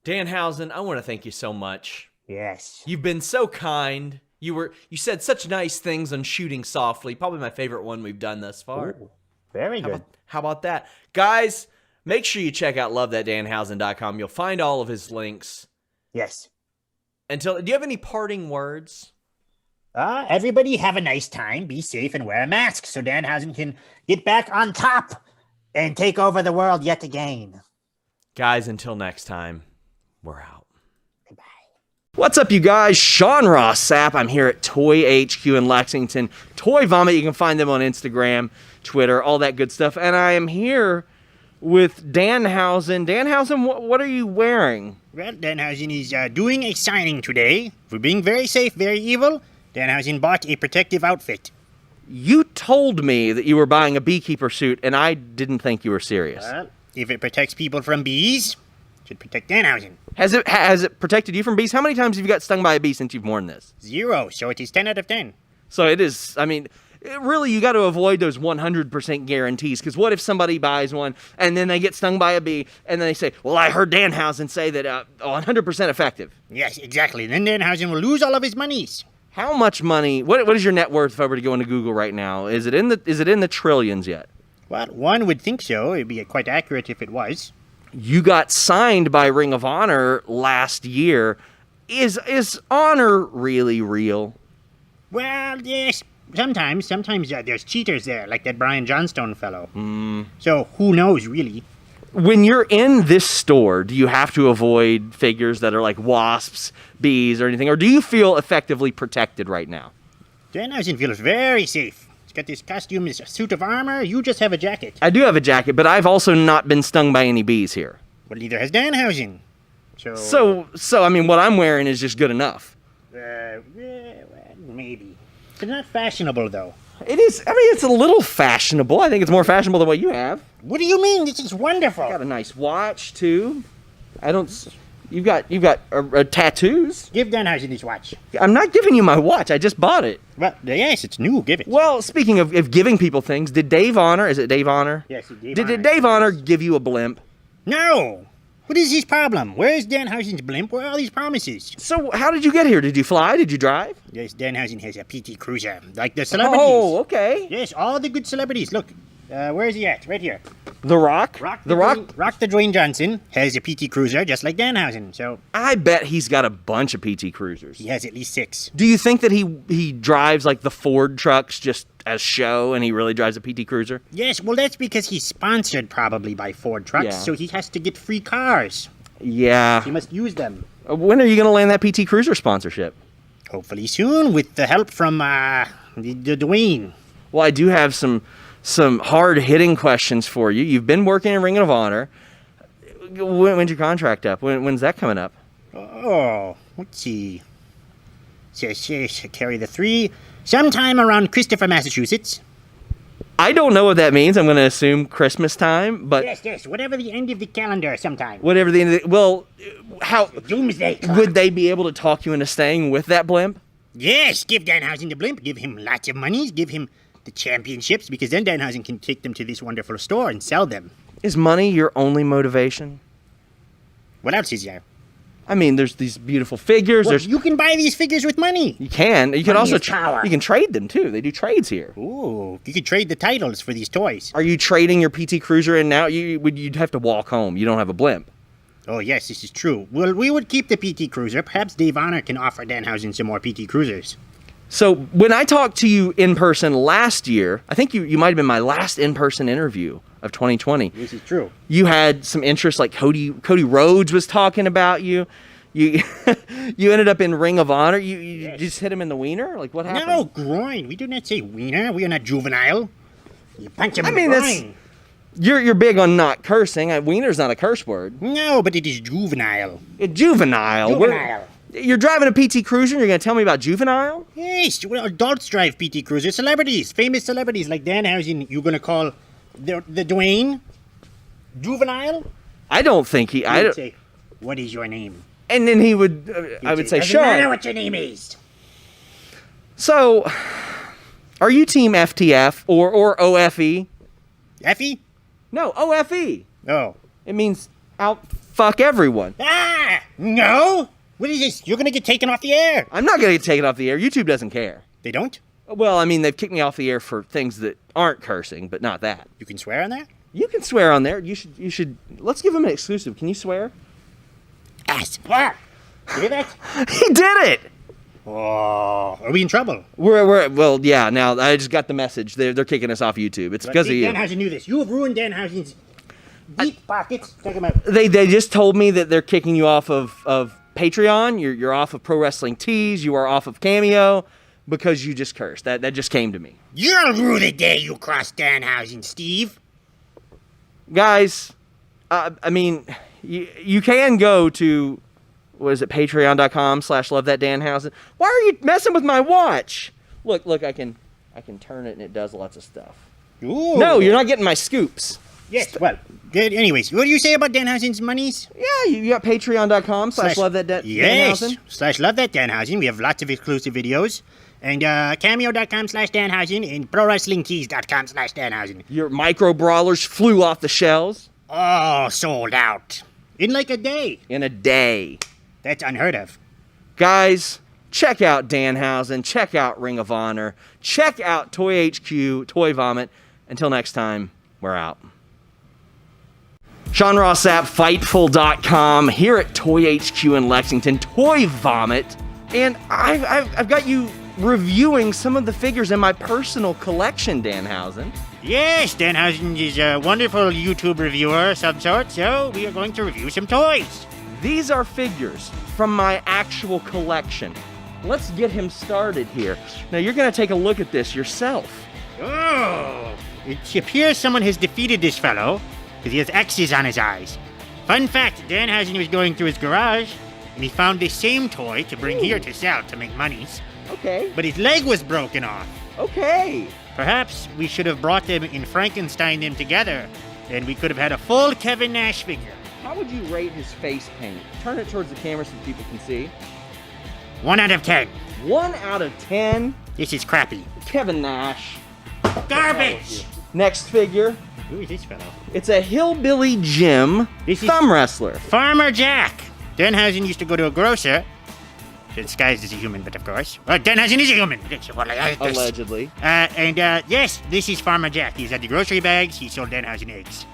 [SPEAKER 3] Danhausen, I want to thank you so much.
[SPEAKER 4] Yes.
[SPEAKER 3] You've been so kind. You said such nice things on Shooting Softly. Probably my favorite one we've done thus far.
[SPEAKER 4] Ooh, very good.
[SPEAKER 3] How about that? Guys, make sure you check out lovethatdanhausen.com. You'll find all of his links.
[SPEAKER 4] Yes.
[SPEAKER 3] Do you have any parting words?
[SPEAKER 4] Everybody have a nice time, be safe, and wear a mask so Danhausen can get back on top and take over the world yet again.
[SPEAKER 3] Guys, until next time, we're out.
[SPEAKER 4] Goodbye.
[SPEAKER 3] What's up, you guys? Sean Ross Sapp. I'm here at Toy HQ in Lexington. Toy Vomit. You can find them on Instagram, Twitter, all that good stuff. And I am here with Danhausen. Danhausen, what are you wearing?
[SPEAKER 4] Well, Danhausen is doing a signing today. For being very safe, very evil, Danhausen bought a protective outfit.
[SPEAKER 3] You told me that you were buying a beekeeper suit, and I didn't think you were serious.
[SPEAKER 4] Well, if it protects people from bees, it should protect Danhausen.
[SPEAKER 3] Has it protected you from bees? How many times have you got stung by a bee since you've worn this?
[SPEAKER 4] 0, so it is 10 out of 10.
[SPEAKER 3] So it is, I mean, really, you got to avoid those 100% guarantees, because what if somebody buys one, and then they get stung by a bee, and then they say, well, I heard Danhausen say that 100% effective.
[SPEAKER 4] Yes, exactly. Then Danhausen will lose all of his monies.
[SPEAKER 3] How much money, what is your net worth if I were to go into Google right now? Is it in the trillions yet?
[SPEAKER 4] Well, one would think so. It'd be quite accurate if it was.
[SPEAKER 3] You got signed by Ring of Honor last year. Is honor really real?
[SPEAKER 4] Well, yes. Sometimes there's cheaters there, like that Brian Johnstone fellow. So who knows, really?
[SPEAKER 3] When you're in this store, do you have to avoid figures that are like wasps, bees, or anything? Or do you feel effectively protected right now?
[SPEAKER 4] Danhausen feels very safe. He's got this costume, this suit of armor. You just have a jacket.
[SPEAKER 3] I do have a jacket, but I've also not been stung by any bees here.
[SPEAKER 4] Well, neither has Danhausen.
[SPEAKER 3] So I mean, what I'm wearing is just good enough.
[SPEAKER 4] Maybe. It's not fashionable, though.
[SPEAKER 3] It is. I mean, it's a little fashionable. I think it's more fashionable than what you have.
[SPEAKER 4] What do you mean? This is wonderful.
[SPEAKER 3] Got a nice watch too. You've got tattoos.
[SPEAKER 4] Give Danhausen his watch.
[SPEAKER 3] I'm not giving you my watch. I just bought it.
[SPEAKER 4] Well, yes, it's new. Give it.
[SPEAKER 3] Well, speaking of giving people things, did Dave Honor? Is it Dave Honor?
[SPEAKER 4] Yes,
[SPEAKER 3] Did Dave Honor give you a blimp?
[SPEAKER 4] No. What is his problem? Where is Danhausen's blimp? Where are all these promises?
[SPEAKER 3] So how did you get here? Did you fly? Did you drive?
[SPEAKER 4] Yes, Danhausen has a PT Cruiser, like the celebrities.
[SPEAKER 3] Oh, okay.
[SPEAKER 4] Yes, all the good celebrities. Look, where is he at? Right here.
[SPEAKER 3] The Rock?
[SPEAKER 4] Rock the Dwayne Johnson has a PT Cruiser just like Danhausen, so...
[SPEAKER 3] I bet he's got a bunch of PT Cruisers.
[SPEAKER 4] He has at least 6.
[SPEAKER 3] Do you think that he drives like the Ford trucks just as show and he really drives a PT Cruiser?
[SPEAKER 4] Yes, well, that's because he's sponsored probably by Ford trucks,
[SPEAKER 3] Yeah.
[SPEAKER 4] so he has to get free cars.
[SPEAKER 3] Yeah.
[SPEAKER 4] He must use them.
[SPEAKER 3] When are you going to land that PT Cruiser sponsorship?
[SPEAKER 4] Hopefully soon, with the help from the Dwayne.
[SPEAKER 3] Well, I do have some hard-hitting questions for you. You've been working in Ring of Honor. When's your contract up? When's that coming up?
[SPEAKER 4] Oh, let's see. Says carry the 3. Sometime around Christopher, Massachusetts.
[SPEAKER 3] I don't know what that means. I'm going to assume Christmas time, but
[SPEAKER 4] Yes, whatever the end of the calendar sometime.
[SPEAKER 3] whatever the end of the... Well, how...
[SPEAKER 4] Doomsday clock.
[SPEAKER 3] Would they be able to talk you into staying with that blimp?
[SPEAKER 4] Yes, give Danhausen the blimp, give him lots of money, give him the championships, because then Danhausen can take them to this wonderful store and sell them.
[SPEAKER 3] Is money your only motivation?
[SPEAKER 4] What else is there?
[SPEAKER 3] I mean, there's these beautiful figures.
[SPEAKER 4] Well, you can buy these figures with money.
[SPEAKER 3] You can. You can
[SPEAKER 4] Money
[SPEAKER 3] also
[SPEAKER 4] is power.
[SPEAKER 3] you can trade them too. They do trades here.
[SPEAKER 4] Ooh, you could trade the titles for these toys.
[SPEAKER 3] Are you trading your PT Cruiser in now? You'd have to walk home. You don't have a blimp.
[SPEAKER 4] Oh, yes, this is true. Well, we would keep the PT Cruiser. Perhaps Dave Honor can offer Danhausen some more PT Cruisers.
[SPEAKER 3] So when I talked to you in person last year, I think you might have been my last in-person interview of 2020.
[SPEAKER 4] This is true.
[SPEAKER 3] You had some interest, like Cody Rhodes was talking about you. You you ended up in Ring of Honor. You just hit him in the wiener? Like, what happened?
[SPEAKER 4] No, groin. We do not say wiener. We are not juvenile. You punch him in the
[SPEAKER 3] that's
[SPEAKER 4] groin.
[SPEAKER 1] You're big on not cursing. Wiener's not a curse word.
[SPEAKER 4] No, but it is juvenile.
[SPEAKER 1] Juvenile.
[SPEAKER 4] Juvenile.
[SPEAKER 1] You're driving a PT Cruiser and you're going to tell me about juvenile?
[SPEAKER 4] Yes, well, adults drive PT Cruisers. Celebrities, famous celebrities like Danhausen, you're going to call the Dwayne juvenile?
[SPEAKER 1] I don't think he...
[SPEAKER 4] I would say, what is your name?
[SPEAKER 1] And then he would... I would say,
[SPEAKER 4] doesn't matter
[SPEAKER 1] Sean.
[SPEAKER 4] what your name is.
[SPEAKER 1] So, are you team FTF or OFE?
[SPEAKER 4] Effie?
[SPEAKER 1] No, OFE.
[SPEAKER 4] Oh.
[SPEAKER 1] It means out fuck everyone.
[SPEAKER 4] Ah! No! What is this? You're going to get taken off the air.
[SPEAKER 1] I'm not going to get taken off the air. YouTube doesn't care.
[SPEAKER 4] They don't?
[SPEAKER 1] Well, I mean, they've kicked me off the air for things that aren't cursing, but not that.
[SPEAKER 4] You can swear on that?
[SPEAKER 1] You can swear on there. You should. Let's give him an exclusive. Can you swear?
[SPEAKER 4] Yes. Ah! Hear that?
[SPEAKER 1] He did it.
[SPEAKER 4] Oh, are we in trouble?
[SPEAKER 1] Well, yeah. Now I just got the message. They're kicking us off YouTube. It's because of you.
[SPEAKER 4] Danhausen knew this. You have ruined Danhausen's deep pockets. Check him out.
[SPEAKER 1] They just told me that they're kicking you off of Patreon. You're off of Pro Wrestling Tees. You are off of Cameo because you just cursed. That just came to me.
[SPEAKER 4] You'll rue the day you cross Danhausen, Steve.
[SPEAKER 1] Guys, I mean, you can go to, what is it, patreon.com/lovethatdanhausen. Why are you messing with my watch? Look, I can turn it and it does lots of stuff.
[SPEAKER 4] Ooh.
[SPEAKER 1] No, you're not getting my scoops.
[SPEAKER 4] Yes, well, good. Anyways, what do you say about Danhausen's monies?
[SPEAKER 1] Yeah, you got patreon.com/lovethatdanhausen.
[SPEAKER 4] Yes, /lovethatdanhausen. We have lots of exclusive videos. And cameo.com/Danhausen and prowrestlingtees.com/Danhausen.
[SPEAKER 1] Your micro brawlers flew off the shelves.
[SPEAKER 4] Oh, sold out. In like a day.
[SPEAKER 1] In a day.
[SPEAKER 4] That's unheard of.
[SPEAKER 1] Guys, check out Danhausen. Check out Ring of Honor. Check out Toy HQ, Toy Vomit. Until next time, we're out. Sean Ross Sapp, Fightful.com, here at Toy HQ in Lexington, Toy Vomit. And I've got you reviewing some of the figures in my personal collection, Danhausen.
[SPEAKER 4] Yes, Danhausen is a wonderful YouTube reviewer of some sort, so we are going to review some toys.
[SPEAKER 1] These are figures from my actual collection. Let's get him started here. Now, you're going to take a look at this yourself.
[SPEAKER 4] Oh, it appears someone has defeated this fellow because he has X's on his eyes. Fun fact, Danhausen was going through his garage and he found this same toy to bring here to sell to make monies.
[SPEAKER 1] Okay.
[SPEAKER 4] But his leg was broken off.
[SPEAKER 1] Okay.
[SPEAKER 4] Perhaps we should have brought them and Frankenstein them together, and we could have had a full Kevin Nash figure.
[SPEAKER 1] How would you rate his face paint? Turn it towards the camera so people can see.
[SPEAKER 4] 1 out of 10.
[SPEAKER 1] 1 out of 10.
[SPEAKER 4] This is crappy.
[SPEAKER 1] Kevin Nash.
[SPEAKER 4] Garbage!
[SPEAKER 1] Next figure.
[SPEAKER 4] Who is this fellow?
[SPEAKER 1] It's a Hillbilly Jim thumb wrestler.
[SPEAKER 4] Farmer Jack. Danhausen used to go to a grocer. Disguised as a human, but of course. Danhausen is a human.
[SPEAKER 1] Allegedly.
[SPEAKER 4] Yes, this is Farmer Jack. He's at the grocery bags. He sold Danhausen eggs.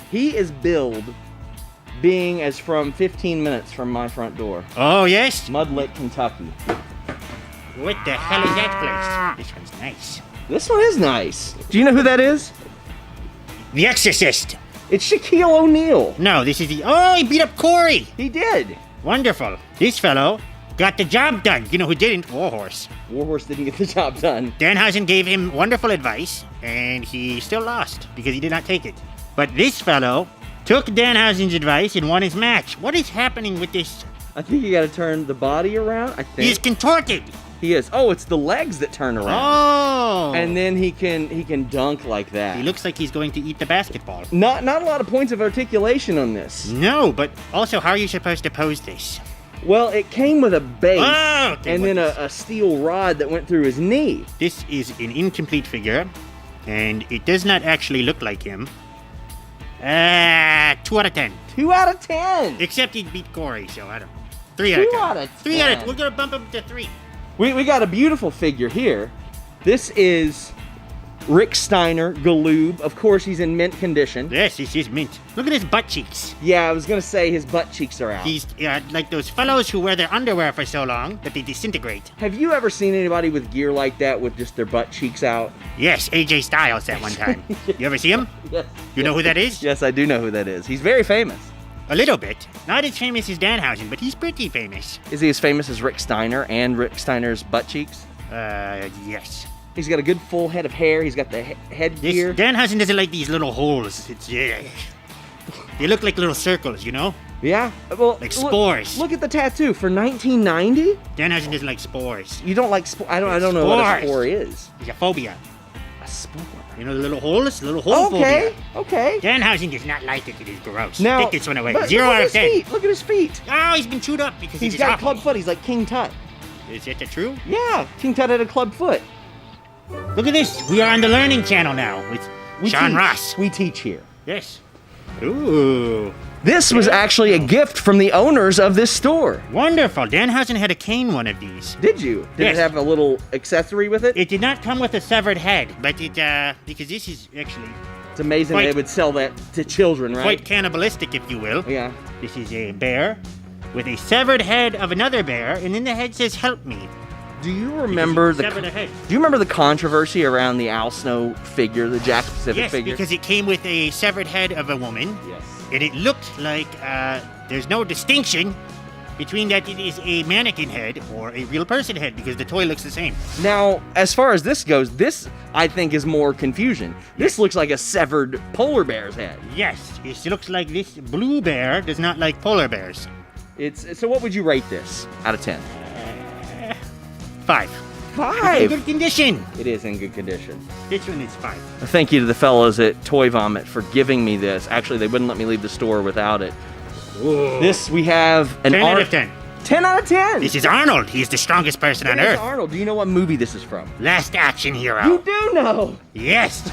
[SPEAKER 1] He is billed being as from 15 minutes from my front door.
[SPEAKER 4] Oh, yes?
[SPEAKER 1] Mudlick, Kentucky.
[SPEAKER 4] What the hell is that place? This one's nice.
[SPEAKER 1] This one is nice. Do you know who that is?
[SPEAKER 4] The Exorcist.
[SPEAKER 1] It's Shaquille O'Neal.
[SPEAKER 4] No, this is the... Oh, he beat up Corey.
[SPEAKER 1] He did.
[SPEAKER 4] Wonderful. This fellow got the job done. You know who didn't? Warhorse.
[SPEAKER 1] Warhorse didn't get the job done.
[SPEAKER 4] Danhausen gave him wonderful advice, and he still lost because he did not take it. But this fellow took Danhausen's advice and won his match. What is happening with this?
[SPEAKER 1] I think you got to turn the body around. I think
[SPEAKER 4] He's contorted.
[SPEAKER 1] he is. Oh, it's the legs that turn around.
[SPEAKER 4] Oh.
[SPEAKER 1] And then he can dunk like that.
[SPEAKER 4] He looks like he's going to eat the basketball.
[SPEAKER 1] Not a lot of points of articulation on this.
[SPEAKER 4] No, but also, how are you supposed to pose this?
[SPEAKER 1] Well, it came with a base
[SPEAKER 4] Oh, okay,
[SPEAKER 1] and
[SPEAKER 4] what
[SPEAKER 1] then
[SPEAKER 4] is-
[SPEAKER 1] a steel rod that went through his knee.
[SPEAKER 4] This is an incomplete figure, and it does not actually look like him. 2 out of 10.
[SPEAKER 1] 2 out of 10.
[SPEAKER 4] Except he beat Corey, so I don't know. 3 out of
[SPEAKER 1] 2
[SPEAKER 4] 10.
[SPEAKER 1] out of
[SPEAKER 4] 3 out of
[SPEAKER 1] 10.
[SPEAKER 4] 10. We're going to bump him to 3.
[SPEAKER 1] We got a beautiful figure here. This is Rick Steiner, Galoob. Of course, he's in mint condition.
[SPEAKER 4] Yes, this is mint. Look at his butt cheeks.
[SPEAKER 1] Yeah, I was going to say his butt cheeks are out.
[SPEAKER 4] He's like those fellows who wear their underwear for so long that they disintegrate.
[SPEAKER 1] Have you ever seen anybody with gear like that with just their butt cheeks out?
[SPEAKER 4] Yes, AJ Styles at one time. You ever see him?
[SPEAKER 1] Yes.
[SPEAKER 4] You know who that is?
[SPEAKER 1] Yes, I do know who that is. He's very famous.
[SPEAKER 4] A little bit. Not as famous as Danhausen, but he's pretty famous.
[SPEAKER 1] Is he as famous as Rick Steiner and Rick Steiner's butt cheeks?
[SPEAKER 4] Yes.
[SPEAKER 1] He's got a good full head of hair. He's got the headgear.
[SPEAKER 2] Danhausen doesn't like these little holes. They look like little circles, you know?
[SPEAKER 1] Yeah. Well,
[SPEAKER 2] Like spores.
[SPEAKER 1] Look at the tattoo for 1990.
[SPEAKER 2] Danhausen doesn't like spores.
[SPEAKER 1] You don't like spore? I don't know what a
[SPEAKER 2] Spores.
[SPEAKER 1] spore is.
[SPEAKER 2] He's a phobia.
[SPEAKER 1] A spore.
[SPEAKER 2] You know the little holes? Little hole
[SPEAKER 1] Okay.
[SPEAKER 2] phobia.
[SPEAKER 1] Okay.
[SPEAKER 2] Danhausen does not like it. It is gross.
[SPEAKER 1] Now,
[SPEAKER 2] Take this one away.
[SPEAKER 1] but
[SPEAKER 2] 0
[SPEAKER 1] look
[SPEAKER 2] out
[SPEAKER 1] at
[SPEAKER 2] of
[SPEAKER 1] his
[SPEAKER 2] 10.
[SPEAKER 1] feet. Look at his feet.
[SPEAKER 2] Oh, he's been chewed up because
[SPEAKER 1] He's
[SPEAKER 2] he's
[SPEAKER 1] got
[SPEAKER 2] awful.
[SPEAKER 1] club foot. He's like King Tut.
[SPEAKER 2] Is that true?
[SPEAKER 1] Yeah, King Tut had a club foot.
[SPEAKER 2] Look at this. We are on the Learning Channel now with Sean
[SPEAKER 1] teach.
[SPEAKER 2] Ross.
[SPEAKER 1] We teach here.
[SPEAKER 2] Yes. Ooh.
[SPEAKER 1] This was actually a gift from the owners of this store.
[SPEAKER 2] Wonderful. Danhausen had a cane one of these.
[SPEAKER 1] Did you? Did
[SPEAKER 2] Yes.
[SPEAKER 1] it have a little accessory with it?
[SPEAKER 2] It did not come with a severed head, but it, because this is actually
[SPEAKER 1] It's amazing
[SPEAKER 2] quite-
[SPEAKER 1] they would sell that to children, right?
[SPEAKER 2] quite cannibalistic, if you will.
[SPEAKER 1] Yeah.
[SPEAKER 2] This is a bear with a severed head of another bear, and then the head says, "Help me."
[SPEAKER 1] Do you remember the?
[SPEAKER 2] severed a head.
[SPEAKER 1] Do you remember the controversy around the Al Snow figure, the Jack Pacific
[SPEAKER 2] Yes,
[SPEAKER 1] figure?
[SPEAKER 2] because it came with a severed head of a woman,
[SPEAKER 1] Yes.
[SPEAKER 2] and it looked like there's no distinction between that it is a mannequin head or a real person head because the toy looks the same.
[SPEAKER 1] Now, as far as this goes, this I think is more confusion. This looks like a severed polar bear's head.
[SPEAKER 2] Yes, it looks like this blue bear does not like polar bears.
[SPEAKER 1] So what would you rate this out of 10?
[SPEAKER 2] 5. In
[SPEAKER 1] 5.
[SPEAKER 2] good condition.
[SPEAKER 1] It is in good condition.
[SPEAKER 2] This one is 5.
[SPEAKER 1] Thank you to the fellows at Toy Vomit for giving me this. Actually, they wouldn't let me leave the store without it. This we have an
[SPEAKER 2] 10 out of 10.
[SPEAKER 1] 10 out of 10.
[SPEAKER 2] This is Arnold. He's the strongest person on
[SPEAKER 1] It is
[SPEAKER 2] earth.
[SPEAKER 1] Arnold. Do you know what movie this is from?
[SPEAKER 2] Last action hero.
[SPEAKER 1] You do know.
[SPEAKER 2] Yes.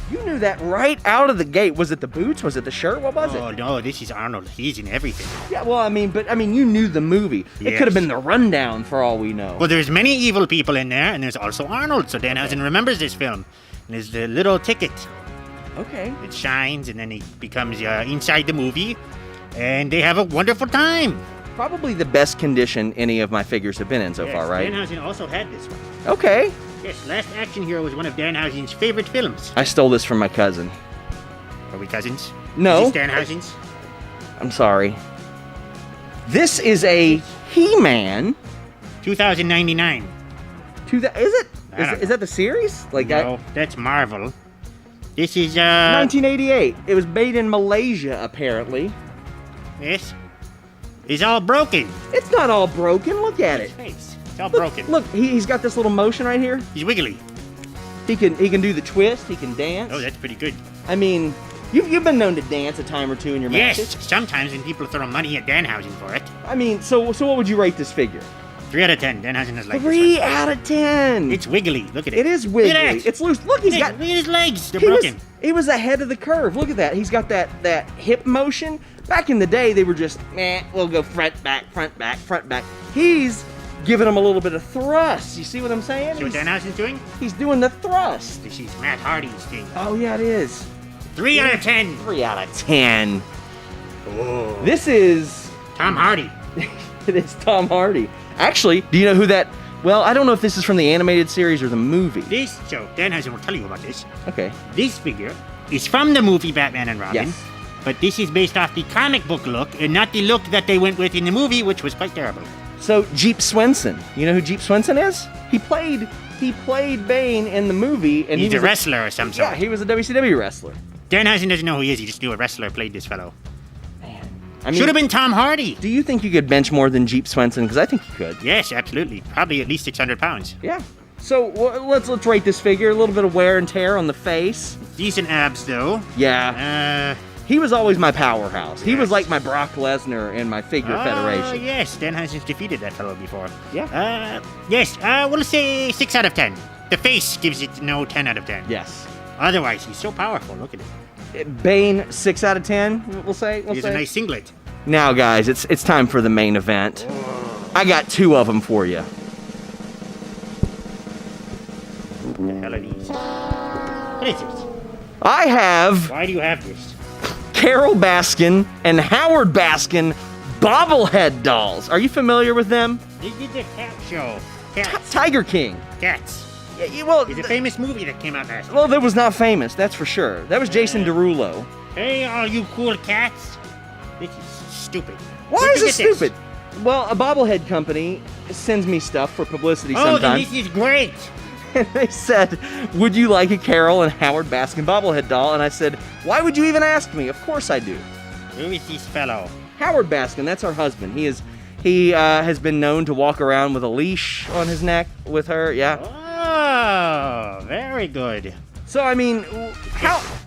[SPEAKER 1] You knew that right out of the gate. Was it the boots? Was it the shirt? What was
[SPEAKER 2] Oh
[SPEAKER 1] it?
[SPEAKER 2] no, this is Arnold. He's in everything.
[SPEAKER 1] Yeah, well, I mean, you knew the movie. It
[SPEAKER 2] Yes.
[SPEAKER 1] could have been the rundown for all we know.
[SPEAKER 2] Well, there's many evil people in there, and there's also Arnold. So Danhausen remembers this film. And there's the little ticket.
[SPEAKER 1] Okay.
[SPEAKER 2] It shines, and then it becomes inside the movie, and they have a wonderful time.
[SPEAKER 1] Probably the best condition any of my figures have been in so
[SPEAKER 2] Yes,
[SPEAKER 1] far, right?
[SPEAKER 2] Danhausen also had this one.
[SPEAKER 1] Okay.
[SPEAKER 2] Yes, Last Action Hero was one of Danhausen's favorite films.
[SPEAKER 1] I stole this from my cousin.
[SPEAKER 2] Are we cousins?
[SPEAKER 1] No.
[SPEAKER 2] Is this Danhausen's?
[SPEAKER 1] I'm sorry. This is a He-Man.
[SPEAKER 2] 2099.
[SPEAKER 1] Is it?
[SPEAKER 2] I don't
[SPEAKER 1] Is that the series? Like
[SPEAKER 2] No, that's Marvel. This is
[SPEAKER 1] 1988. It was made in Malaysia, apparently.
[SPEAKER 2] Yes. It's all broken.
[SPEAKER 1] It's not all broken. Look at it.
[SPEAKER 2] His face. It's all broken.
[SPEAKER 1] Look, he's got this little motion right here.
[SPEAKER 2] He's wiggly.
[SPEAKER 1] He can do the twist. He can dance.
[SPEAKER 2] Oh, that's pretty good.
[SPEAKER 1] I mean, you've been known to dance a time or two in your
[SPEAKER 2] Yes,
[SPEAKER 1] matches.
[SPEAKER 2] sometimes when people throw money at Danhausen for it.
[SPEAKER 1] I mean, so what would you rate this figure?
[SPEAKER 2] 3 out of 10. Danhausen is like
[SPEAKER 1] 3
[SPEAKER 2] this one.
[SPEAKER 1] out of 10.
[SPEAKER 2] It's wiggly. Look at it.
[SPEAKER 1] It is
[SPEAKER 2] Look
[SPEAKER 1] wiggly.
[SPEAKER 2] at that.
[SPEAKER 1] It's loose. Look, he's
[SPEAKER 2] Look
[SPEAKER 1] got.
[SPEAKER 2] at his legs. They're
[SPEAKER 1] He was,
[SPEAKER 2] broken.
[SPEAKER 1] he was ahead of the curve. Look at that. He's got that hip motion. Back in the day, they were just, we'll go front, back, front, back, front, back. He's giving him a little bit of thrust. You see what I'm saying?
[SPEAKER 2] See what Danhausen's doing?
[SPEAKER 1] He's doing the thrust.
[SPEAKER 2] This is Matt Hardy's thing.
[SPEAKER 1] Oh, yeah, it is.
[SPEAKER 2] 3 out of 10.
[SPEAKER 1] 3 out of 10.
[SPEAKER 2] Oh.
[SPEAKER 1] This is...
[SPEAKER 2] Tom Hardy.
[SPEAKER 1] It is Tom Hardy. Actually, do you know who that... Well, I don't know if this is from the animated series or the movie.
[SPEAKER 2] So Danhausen will tell you about this.
[SPEAKER 1] Okay.
[SPEAKER 2] This figure is from the movie Batman and Robin.
[SPEAKER 1] Yes.
[SPEAKER 2] But this is based off the comic book look and not the look that they went with in the movie, which was quite terrible.
[SPEAKER 1] So, Jeep Swenson. You know who Jeep Swenson is? He played Bane in the movie. And
[SPEAKER 2] He's
[SPEAKER 1] he
[SPEAKER 2] a
[SPEAKER 1] was
[SPEAKER 2] wrestler or some sort.
[SPEAKER 1] Yeah, he was a WCW wrestler.
[SPEAKER 2] Danhausen doesn't know who he is. He just knew a wrestler played this fellow.
[SPEAKER 1] Man. I mean,
[SPEAKER 2] Should have been Tom Hardy.
[SPEAKER 1] Do you think you could bench more than Jeep Swenson? Because I think you could.
[SPEAKER 2] Yes, absolutely. Probably at least 600 pounds.
[SPEAKER 1] Yeah. So, let's rate this figure. A little bit of wear and tear on the face.
[SPEAKER 2] Decent abs, though.
[SPEAKER 1] Yeah. He was always my powerhouse. He was
[SPEAKER 2] Yes.
[SPEAKER 1] like my Brock Lesnar in my figure federation.
[SPEAKER 2] Yes, Danhausen's defeated that fellow before.
[SPEAKER 1] Yeah.
[SPEAKER 2] Yes, we'll say 6 out of 10. The face gives it no 10 out of 10.
[SPEAKER 1] Yes.
[SPEAKER 2] Otherwise, he's so powerful. Look at him.
[SPEAKER 1] Bane, 6 out of 10, we'll say.
[SPEAKER 2] He's a nice singlet.
[SPEAKER 1] Now, guys, it's time for the main event. I got 2 of them for you.
[SPEAKER 2] What the hell are these? What is this?
[SPEAKER 1] I have
[SPEAKER 2] Why do you have this?
[SPEAKER 1] Carol Baskin and Howard Baskin bobblehead dolls. Are you familiar with them?
[SPEAKER 2] They did the cat show. Cats.
[SPEAKER 1] Tiger King.
[SPEAKER 2] Cats.
[SPEAKER 1] Yeah, well,
[SPEAKER 2] It's a famous movie that came out last year.
[SPEAKER 1] well, that was not famous, that's for sure. That was Jason Derulo.
[SPEAKER 2] Hey, all you cool cats. This is stupid.
[SPEAKER 1] Why
[SPEAKER 2] Where'd
[SPEAKER 1] is
[SPEAKER 2] you
[SPEAKER 1] it
[SPEAKER 2] get this?
[SPEAKER 1] stupid? Well, a bobblehead company sends me stuff for publicity
[SPEAKER 2] Oh, then
[SPEAKER 1] sometimes.
[SPEAKER 2] this is great.
[SPEAKER 1] And they said, would you like a Carol and Howard Baskin bobblehead doll? And I said, why would you even ask me? Of course I do.
[SPEAKER 2] Who is this fellow?
[SPEAKER 1] Howard Baskin, that's our husband. He has been known to walk around with a leash on his neck with her, yeah.
[SPEAKER 2] Oh, very good.
[SPEAKER 1] So, I mean,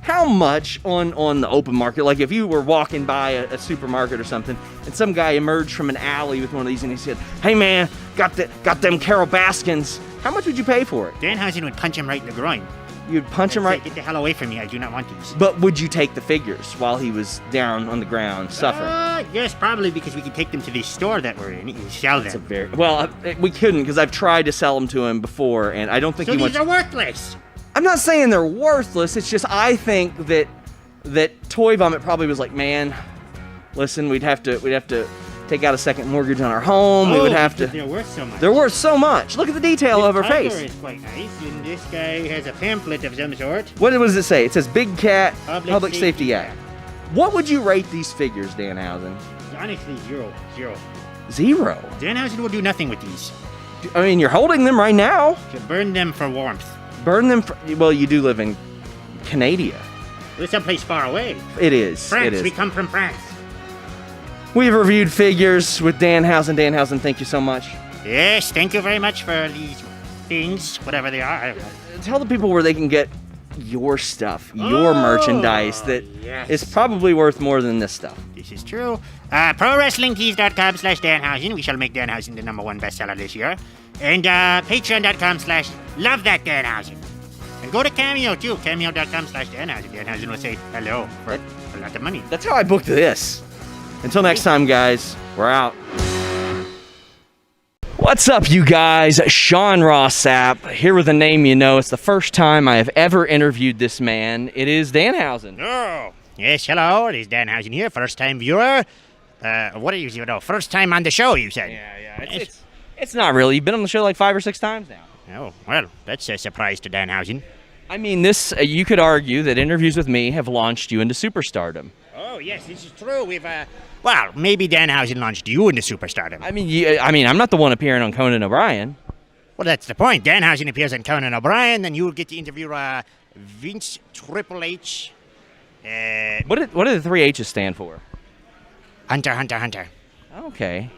[SPEAKER 1] how much on the open market, like if you were walking by a supermarket or something, and some guy emerged from an alley with one of these and he said, hey man, got them Carol Baskins, how much would you pay for it?
[SPEAKER 2] Danhausen would punch him right in the groin.
[SPEAKER 1] You'd punch him right?
[SPEAKER 2] Get the hell away from me, I do not want these.
[SPEAKER 1] But would you take the figures while he was down on the ground suffering?
[SPEAKER 2] Yes, probably, because we could take them to the store that we're in and sell them.
[SPEAKER 1] We couldn't, because I've tried to sell them to him before, and I don't think
[SPEAKER 2] so
[SPEAKER 1] he wants...
[SPEAKER 2] these are worthless.
[SPEAKER 1] I'm not saying they're worthless, it's just I think that Toy Vomit probably was like, man, listen, we'd have to take out a second mortgage on our home. We would have to.
[SPEAKER 2] They're worth so much.
[SPEAKER 1] They're worth so much. Look at the detail of her face.
[SPEAKER 2] This is quite nice, and this guy has a pamphlet of some sort.
[SPEAKER 1] What does it say? It says Big Cat
[SPEAKER 2] Public
[SPEAKER 1] Safety Act. What would you rate these figures, Danhausen?
[SPEAKER 2] Honestly, zero.
[SPEAKER 1] Zero?
[SPEAKER 2] Danhausen will do nothing with these.
[SPEAKER 1] I mean, you're holding them right now.
[SPEAKER 2] To burn them for warmth.
[SPEAKER 1] Burn them for... Well, you do live in Canada.
[SPEAKER 2] We're someplace far away.
[SPEAKER 1] It is.
[SPEAKER 2] France.
[SPEAKER 1] It is.
[SPEAKER 2] We come from France.
[SPEAKER 1] We've reviewed figures with Danhausen. Danhausen, thank you so much.
[SPEAKER 2] Yes, thank you very much for these things, whatever they are. I don't know.
[SPEAKER 1] Tell the people where they can get your stuff, your merchandise that is probably worth more than this stuff.
[SPEAKER 2] This is true. ProWrestlingTees.com/Danhausen. We shall make Danhausen the #1 bestseller this year. And Patreon.com/LoveThatDanhausen. And go to Cameo too. Cameo.com/Danhausen. Danhausen will say hello for a lot of money.
[SPEAKER 1] That's how I booked this. Until next time, guys, we're out. What's up, you guys? Sean Ross Sapp, here with a name you know. It's the first time I have ever interviewed this man. It is Danhausen.
[SPEAKER 2] Oh, yes, hello. It is Danhausen here, first-time viewer. What do you know? First time on the show, you said.
[SPEAKER 1] Yeah. It's not really. You've been on the show like 5 or 6 times now.
[SPEAKER 2] Oh, well, that's a surprise to Danhausen.
[SPEAKER 1] I mean, this you could argue that interviews with me have launched you into superstardom.
[SPEAKER 2] Oh, yes, this is true. We've, well, maybe Danhausen launched you into superstardom.
[SPEAKER 1] I mean, I'm not the one appearing on Conan O'Brien.
[SPEAKER 2] Well, that's the point. Danhausen appears on Conan O'Brien, then you will get to interview Vince Triple H.
[SPEAKER 1] What do the 3 H's stand for?
[SPEAKER 2] Hunter.
[SPEAKER 1] Okay.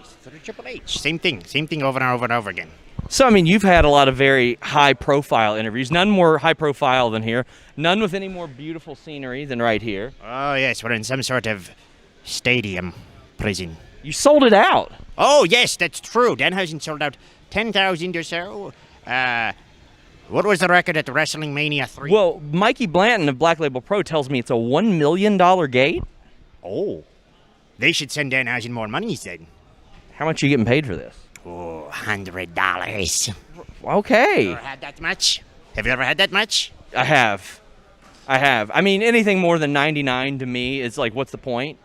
[SPEAKER 2] Triple H. Same thing over and over and over again.
[SPEAKER 1] So, I mean, you've had a lot of very high-profile interviews. None more high-profile than here. None with any more beautiful scenery than right here.
[SPEAKER 2] Oh, yes, we're in some sort of stadium prison.
[SPEAKER 1] You sold it out.
[SPEAKER 2] Oh, yes, that's true. Danhausen sold out 10,000 or so. What was the record at the Wrestling Mania 3?
[SPEAKER 1] Well, Mikey Blanton of Black Label Pro tells me it's a $1 million gate.
[SPEAKER 2] Oh. They should send Danhausen more money, he said.
[SPEAKER 1] How much are you getting paid for this?
[SPEAKER 2] Oh, $100.
[SPEAKER 1] Okay.
[SPEAKER 2] Ever had that much? Have you ever had that much?
[SPEAKER 1] I have. I mean, anything more than 99 to me is like, what's the point?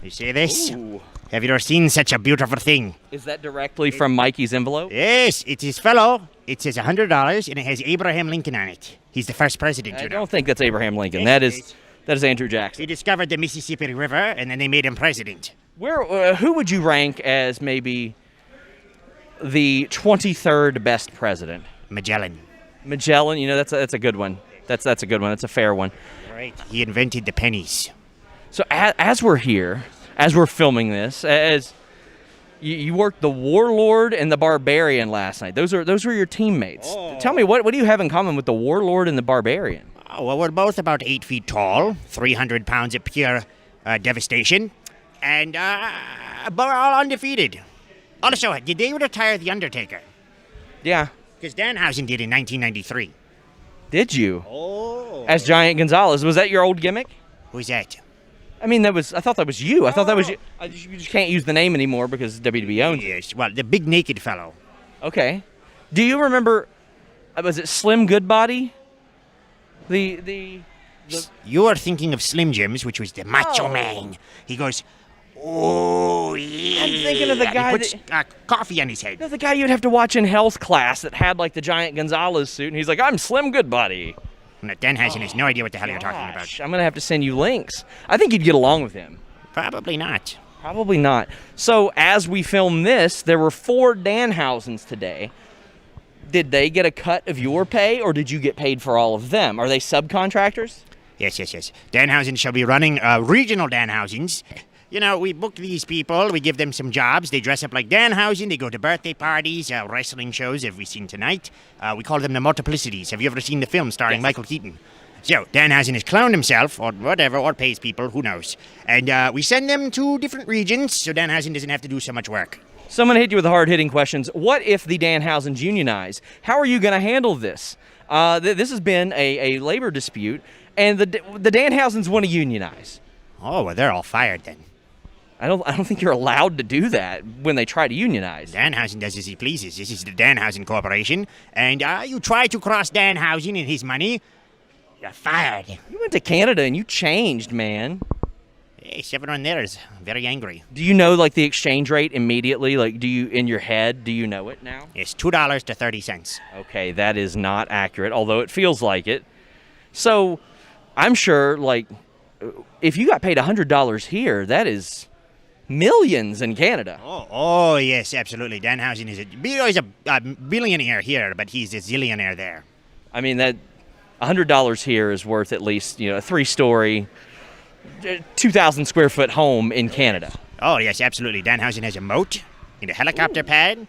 [SPEAKER 2] You see this?
[SPEAKER 1] Ooh.
[SPEAKER 2] Have you ever seen such a beautiful thing?
[SPEAKER 1] Is that directly from Mikey's envelope?
[SPEAKER 2] Yes, it's his fellow. It says $100 and it has Abraham Lincoln on it. He's the first president,
[SPEAKER 1] I don't think that's Abraham Lincoln.
[SPEAKER 2] Yes,
[SPEAKER 1] That is Andrew Jackson.
[SPEAKER 2] He discovered the Mississippi River and then they made him president.
[SPEAKER 1] Who would you rank as maybe the 23rd best president?
[SPEAKER 2] Magellan.
[SPEAKER 1] Magellan, that's a good one. That's a good one. That's a fair one.
[SPEAKER 2] Right. He invented the pennies.
[SPEAKER 1] So as we're here, as we're filming this, as you worked the Warlord and the Barbarian last night. Those were your teammates.
[SPEAKER 2] Oh.
[SPEAKER 1] Tell me, what do you have in common with the Warlord and the Barbarian?
[SPEAKER 2] Oh, well, we're both about 8 feet tall, 300 pounds of pure devastation, and we're all undefeated. Also, did they retire The Undertaker?
[SPEAKER 1] Yeah.
[SPEAKER 2] Because Danhausen did in 1993.
[SPEAKER 1] Did you?
[SPEAKER 2] Oh.
[SPEAKER 1] As Giant Gonzalez. Was that your old gimmick?
[SPEAKER 2] Who's that?
[SPEAKER 1] I mean, I thought that was you. I thought that was you. You just can't use the name anymore because WWE owns it.
[SPEAKER 2] Yes, well, the big naked fellow.
[SPEAKER 1] Okay. Do you remember, was it Slim Goodbody? The
[SPEAKER 2] You are thinking of Slim Jims, which was the Macho Man. He goes, oh, yeah.
[SPEAKER 1] I'm thinking of the guy
[SPEAKER 2] he puts, coffee on his head.
[SPEAKER 1] the guy you'd have to watch in health class that had like the Giant Gonzalez suit, and he's like, I'm Slim Goodbody.
[SPEAKER 2] No, Danhausen has no idea what the hell you're talking about.
[SPEAKER 1] Gosh, I'm going to have to send you links. I think you'd get along with him.
[SPEAKER 2] Probably not.
[SPEAKER 1] Probably not. So as we film this, there were 4 Danhausens today. did they get a cut of your pay, or did you get paid for all of them? Are they subcontractors?
[SPEAKER 2] Yes. Danhausen shall be running regional Danhausens. You know, we book these people, we give them some jobs, they dress up like Danhausen, they go to birthday parties, wrestling shows, as we've seen tonight. We call them the Multiplicities. Have you ever seen the film starring Michael Keaton? So, Danhausen has cloned himself, or whatever, or pays people, who knows. And we send them to different regions, so Danhausen doesn't have to do so much work.
[SPEAKER 1] So I'm going to hit you with the hard-hitting questions. What if the Danhausens unionize? How are you going to handle this? This has been a labor dispute, and the Danhausens want to unionize.
[SPEAKER 2] Oh, well, they're all fired then.
[SPEAKER 1] I don't think you're allowed to do that when they try to unionize.
[SPEAKER 2] Danhausen does as he pleases. This is the Danhausen Corporation, and you try to cross Danhausen and his money, you're fired.
[SPEAKER 1] You went to Canada and you changed, man.
[SPEAKER 2] Yes, everyone there is very angry.
[SPEAKER 1] Do you know, like, the exchange rate immediately? Like, do you, in your head, do you know it now?
[SPEAKER 2] It's $2 to 30 cents.
[SPEAKER 1] Okay, that is not accurate, although it feels like it. So, I'm sure, like, if you got paid $100 here, that is millions in Canada.
[SPEAKER 2] Oh, yes, absolutely. Danhausen is a billionaire here, but he's a zillionaire there.
[SPEAKER 1] I mean, that $100 here is worth at least, a 3-story, 2,000 square foot home in Canada.
[SPEAKER 2] Oh, yes, absolutely. Danhausen has a moat and a helicopter pad.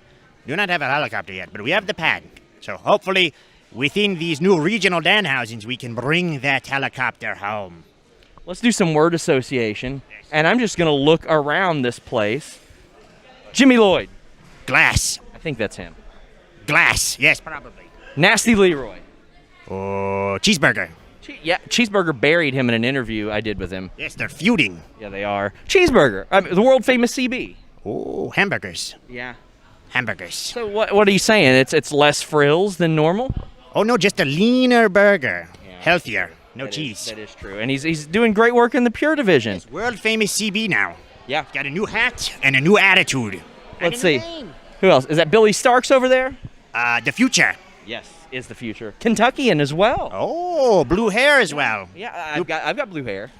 [SPEAKER 2] Do not have a helicopter yet, but we have the pad. So hopefully, within these new regional Danhausens, we can bring that helicopter home.
[SPEAKER 1] Let's do some word association, and I'm just going to look around this place. Jimmy Lloyd.
[SPEAKER 2] Glass.
[SPEAKER 1] I think that's him.
[SPEAKER 2] Glass. Yes, probably.
[SPEAKER 1] Nasty Leroy.
[SPEAKER 2] Oh, Cheeseburger.
[SPEAKER 1] Yeah, Cheeseburger buried him in an interview I did with him.
[SPEAKER 2] Yes, they're feuding.
[SPEAKER 1] Yeah, they are. Cheeseburger, the world famous CB.
[SPEAKER 2] Oh, hamburgers.
[SPEAKER 1] Yeah.
[SPEAKER 2] Hamburgers.
[SPEAKER 1] So what are you saying? It's less frills than normal?
[SPEAKER 2] Oh no, just a leaner burger. Yeah. Healthier. No cheese.
[SPEAKER 1] That is true. And he's doing great work in the Pure division.
[SPEAKER 2] Yes, world famous CB now.
[SPEAKER 1] Yeah.
[SPEAKER 2] Got a new hat and a new attitude.
[SPEAKER 1] Let's see. Who else? Is that Billy Starks over there?
[SPEAKER 2] The future.
[SPEAKER 1] Yes, is the future. Kentuckian as well.
[SPEAKER 2] Oh, blue hair as well.
[SPEAKER 1] Yeah, I've got blue hair.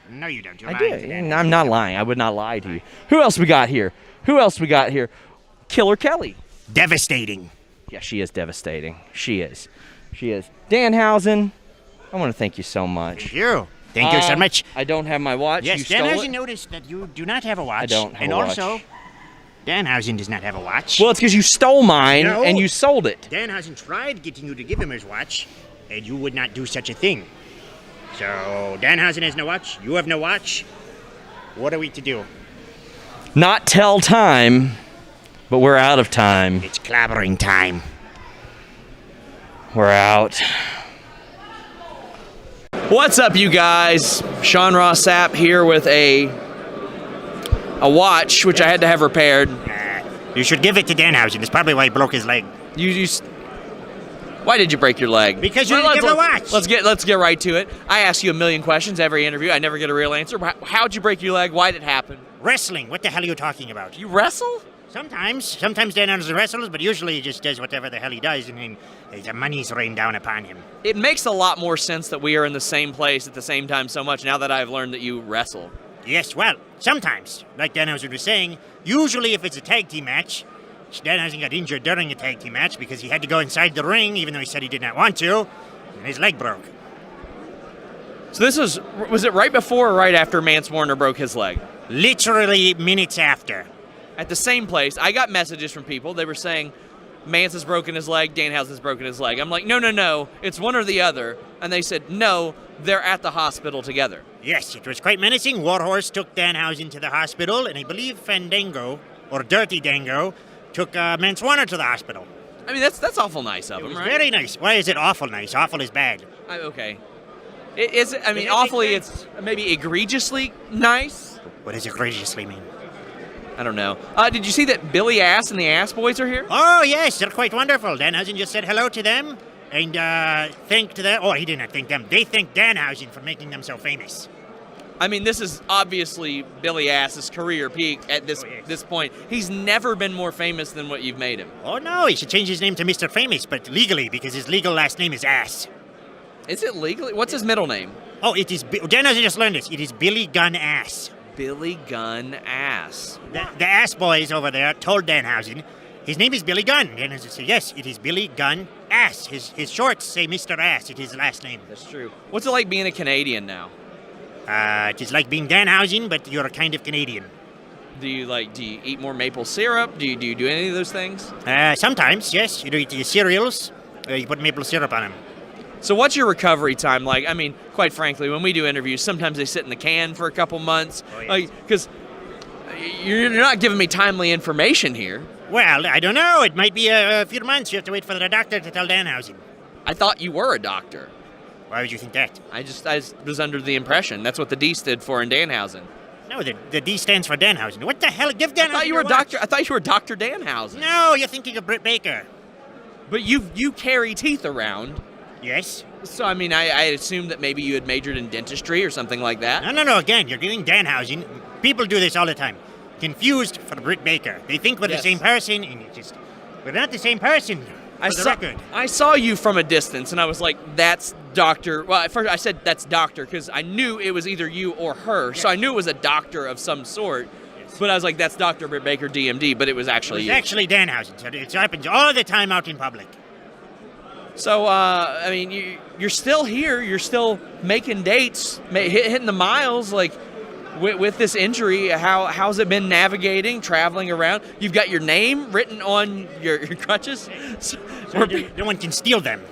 [SPEAKER 2] No, you don't.
[SPEAKER 1] I do. I'm not lying. I would not lie to you. Who else we got here? Killer Kelly.
[SPEAKER 2] Devastating.
[SPEAKER 1] Yeah, she is devastating. She is. Danhausen, I want to thank you so much.
[SPEAKER 2] Thank you. Thank you so much.
[SPEAKER 1] I don't have my watch.
[SPEAKER 2] Yes,
[SPEAKER 1] you stole
[SPEAKER 2] Danhausen
[SPEAKER 1] it?
[SPEAKER 2] noticed that you do not have a watch.
[SPEAKER 1] I don't have
[SPEAKER 2] and
[SPEAKER 1] a watch.
[SPEAKER 2] Also, Danhausen does not have a watch.
[SPEAKER 1] Well, it's because you stole mine
[SPEAKER 2] No.
[SPEAKER 1] and you sold it.
[SPEAKER 2] Danhausen tried getting you to give him his watch, and you would not do such a thing. So, Danhausen has no watch. You have no watch. What are we to do?
[SPEAKER 1] Not tell time, but we're out of time.
[SPEAKER 2] It's clobbering time.
[SPEAKER 1] We're out. What's up, you guys? Sean Ross Sapp here with a watch, which I had to have repaired.
[SPEAKER 2] You should give it to Danhausen. That's probably why he broke his leg.
[SPEAKER 1] Why did you break your leg?
[SPEAKER 2] Because you didn't give him a watch.
[SPEAKER 1] Let's get right to it. I ask you a million questions every interview. I never get a real answer. How'd you break your leg? Why did it happen?
[SPEAKER 2] Wrestling. What the hell are you talking about?
[SPEAKER 1] You wrestle?
[SPEAKER 2] Sometimes Danhausen wrestles, but usually he just does whatever the hell he does, and then the money's rained down upon him.
[SPEAKER 1] It makes a lot more sense that we are in the same place at the same time so much now that I've learned that you wrestle.
[SPEAKER 2] Yes, well, sometimes. Like Danhausen was saying, usually if it's a tag team match, Danhausen got injured during a tag team match because he had to go inside the ring, even though he said he did not want to, and his leg broke.
[SPEAKER 1] So was it right before or right after Mance Warner broke his leg?
[SPEAKER 2] Literally minutes after.
[SPEAKER 1] At the same place, I got messages from people. They were saying, Mance has broken his leg, Danhausen's broken his leg. I'm like, no, it's one or the other. And they said, no, they're at the hospital together.
[SPEAKER 2] Yes, it was quite menacing. Warhorse took Danhausen to the hospital, and I believe Fandango, or Dirty Dango, took Mance Warner to the hospital.
[SPEAKER 1] I mean, that's awful nice of
[SPEAKER 2] It
[SPEAKER 1] them,
[SPEAKER 2] was
[SPEAKER 1] right?
[SPEAKER 2] very nice. Why is it awful nice? Awful is bad.
[SPEAKER 1] Okay. Is it? I mean, awfully, it's maybe egregiously nice.
[SPEAKER 2] What does egregiously mean?
[SPEAKER 1] I don't know. Did you see that Billy Ass and the Ass Boys are here?
[SPEAKER 2] Oh, yes, they're quite wonderful. Danhausen just said hello to them and thanked them. Oh, he did not thank them. They thanked Danhausen for making them so famous.
[SPEAKER 1] I mean, this is obviously Billy Ass's career peak at this point. He's never been more famous than what you've made him.
[SPEAKER 2] Oh, no, he should change his name to Mr. Famous, but legally, because his legal last name is Ass.
[SPEAKER 1] Is it legally? What's his middle name?
[SPEAKER 2] Oh, it is. Danhausen just learned this. It is Billy Gunn Ass.
[SPEAKER 1] Billy Gunn Ass.
[SPEAKER 2] The Ass Boys over there told Danhausen His name is Billy Gunn. Danhausen said, yes, it is Billy Gunn Ass. His shorts say Mr. Ass. It is his last name.
[SPEAKER 1] That's true. What's it like being a Canadian now?
[SPEAKER 2] It is like being Danhausen, but you're a kind of Canadian.
[SPEAKER 1] Do you eat more maple syrup? Do you do any of those things?
[SPEAKER 2] Sometimes, yes. You do eat your cereals. You put maple syrup on them.
[SPEAKER 1] So what's your recovery time like? I mean, quite frankly, when we do interviews, sometimes they sit in the can for a couple months.
[SPEAKER 2] Oh, yes.
[SPEAKER 1] Because you're not giving me timely information here.
[SPEAKER 2] Well, I don't know. It might be a few months. You have to wait for the doctor to tell Danhausen.
[SPEAKER 1] I thought you were a doctor.
[SPEAKER 2] Why would you think that?
[SPEAKER 1] I was under the impression that's what the D stood for in Danhausen.
[SPEAKER 2] No, the D stands for Danhausen. What the hell? Give Danhausen
[SPEAKER 1] I thought you were a doctor. I thought you were Dr. Danhausen.
[SPEAKER 2] No, you're thinking of Britt Baker.
[SPEAKER 1] But you carry teeth around.
[SPEAKER 2] Yes.
[SPEAKER 1] So, I mean, I assumed that maybe you had majored in dentistry or something like that.
[SPEAKER 2] No. Again, you're getting Danhausen. People do this all the time. Confused for Britt Baker. They think we're the same person, and we're not the same person.
[SPEAKER 1] I saw you from a distance, and I was like, that's Doctor. Well, at first I said that's Doctor because I knew it was either you or her, so I knew it was a doctor of some sort. Yes. But I was like, that's Dr. Britt Baker, DMD, but it was actually you.
[SPEAKER 2] It's actually Danhausen. So it happens all the time out in public.
[SPEAKER 1] So, I mean, you're still here. You're still making dates, hitting the miles, like. With this injury, how's it been navigating, traveling around? You've got your name written on your crutches.
[SPEAKER 2] So no one can steal them.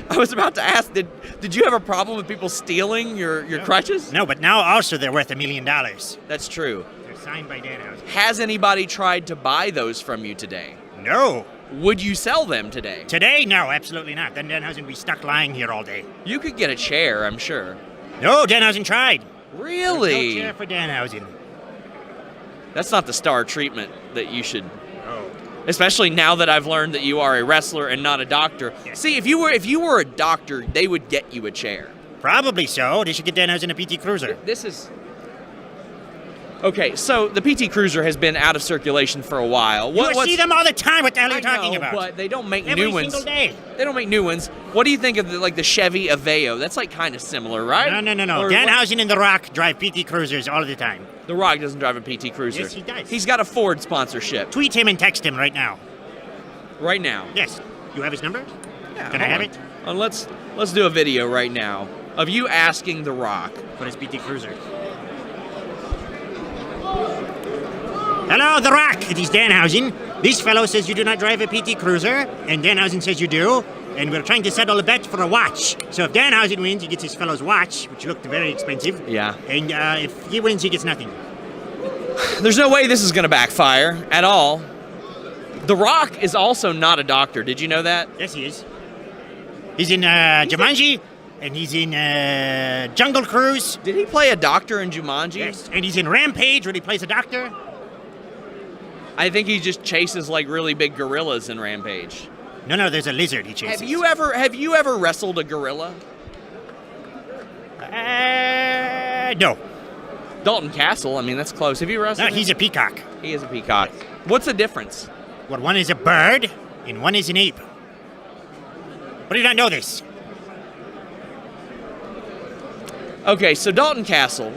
[SPEAKER 1] I was about to ask, did you have a problem with people stealing your crutches?
[SPEAKER 2] No, but now also they're worth $1 million.
[SPEAKER 1] That's true.
[SPEAKER 2] They're signed by Danhausen.
[SPEAKER 1] Has anybody tried to buy those from you today?
[SPEAKER 2] No.
[SPEAKER 1] Would you sell them today?
[SPEAKER 2] Today? No, absolutely not. Then Danhausen would be stuck lying here all day.
[SPEAKER 1] You could get a chair, I'm sure.
[SPEAKER 2] No, Danhausen tried.
[SPEAKER 1] Really?
[SPEAKER 2] No chair for Danhausen.
[SPEAKER 1] That's not the star treatment that you should. Oh. Especially now that I've learned that you are a wrestler and not a doctor. Yes. See, if you were a doctor, they would get you a chair.
[SPEAKER 2] Probably so. They should get Danhausen a PT Cruiser.
[SPEAKER 1] This is. Okay, so the PT Cruiser has been out of circulation for a while.
[SPEAKER 2] You see them all the time. What the hell are you talking about?
[SPEAKER 1] But they don't make
[SPEAKER 2] Every
[SPEAKER 1] new ones.
[SPEAKER 2] single day.
[SPEAKER 1] They don't make new ones. What do you think of the Chevy Aveo? That's like kind of similar, right?
[SPEAKER 2] No. Danhausen and The Rock drive PT Cruisers all the time.
[SPEAKER 1] The Rock doesn't drive a PT Cruiser.
[SPEAKER 2] Yes, he does.
[SPEAKER 1] He's got a Ford sponsorship.
[SPEAKER 2] Tweet him and text him right now.
[SPEAKER 1] Right now?
[SPEAKER 2] Yes. You have his number?
[SPEAKER 1] Yeah.
[SPEAKER 2] Can I have it?
[SPEAKER 1] Let's do a video right now of you asking The Rock
[SPEAKER 2] for his PT Cruiser. Hello, The Rock. It is Danhausen. This fellow says you do not drive a PT Cruiser, and Danhausen says you do, and we're trying to settle a bet for a watch. So if Danhausen wins, he gets his fellow's watch, which looked very expensive.
[SPEAKER 1] Yeah.
[SPEAKER 2] And if he wins, he gets nothing.
[SPEAKER 1] There's no way this is going to backfire at all. The Rock is also not a doctor. Did you know that?
[SPEAKER 2] Yes, he is. He's in Jumanji, and he's in Jungle Cruise.
[SPEAKER 1] Did he play a doctor in Jumanji?
[SPEAKER 2] Yes, and he's in Rampage, where he plays a doctor.
[SPEAKER 1] I think he just chases like really big gorillas in Rampage.
[SPEAKER 2] No, there's a lizard he chases.
[SPEAKER 1] Have you ever wrestled a gorilla?
[SPEAKER 2] No.
[SPEAKER 1] Dalton Castle, I mean, that's close. Have you wrestled?
[SPEAKER 2] No, he's a peacock.
[SPEAKER 1] He is a peacock. What's the difference?
[SPEAKER 2] Well, one is a bird and one is an ape. What do you not know this?
[SPEAKER 1] Okay, so Dalton Castle.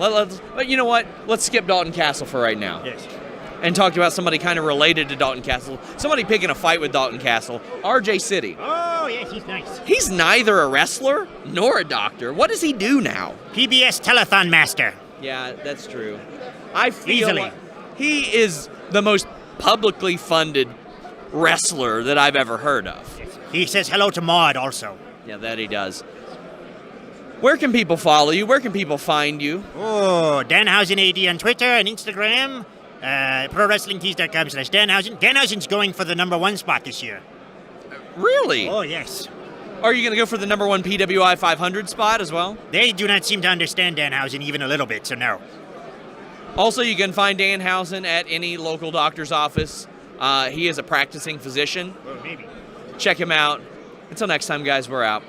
[SPEAKER 1] You know what? Let's skip Dalton Castle for right now.
[SPEAKER 2] Yes.
[SPEAKER 1] And talk about somebody kind of related to Dalton Castle. Somebody picking a fight with Dalton Castle. RJ City.
[SPEAKER 2] Oh, yes, he's nice.
[SPEAKER 1] He's neither a wrestler nor a doctor. What does he do now?
[SPEAKER 2] PBS Telethon Master.
[SPEAKER 1] Yeah, that's true. I feel
[SPEAKER 2] easily.
[SPEAKER 1] Like he is the most publicly funded wrestler that I've ever heard of.
[SPEAKER 2] He says hello to Maude also.
[SPEAKER 1] Yeah, that he does. Where can people follow you? Where can people find you?
[SPEAKER 2] Oh, Danhausen AD on Twitter and Instagram. ProWrestlingTees.com/Danhausen. Danhausen's going for the #1 spot this year.
[SPEAKER 1] Really?
[SPEAKER 2] Oh, yes.
[SPEAKER 1] Are you going to go for the #1 PWI 500 spot as well?
[SPEAKER 2] They do not seem to understand Danhausen even a little bit, so no.
[SPEAKER 1] Also, you can find Danhausen at any local doctor's office. He is a practicing physician.
[SPEAKER 2] Well, maybe.
[SPEAKER 1] Check him out. Until next time, guys, we're out.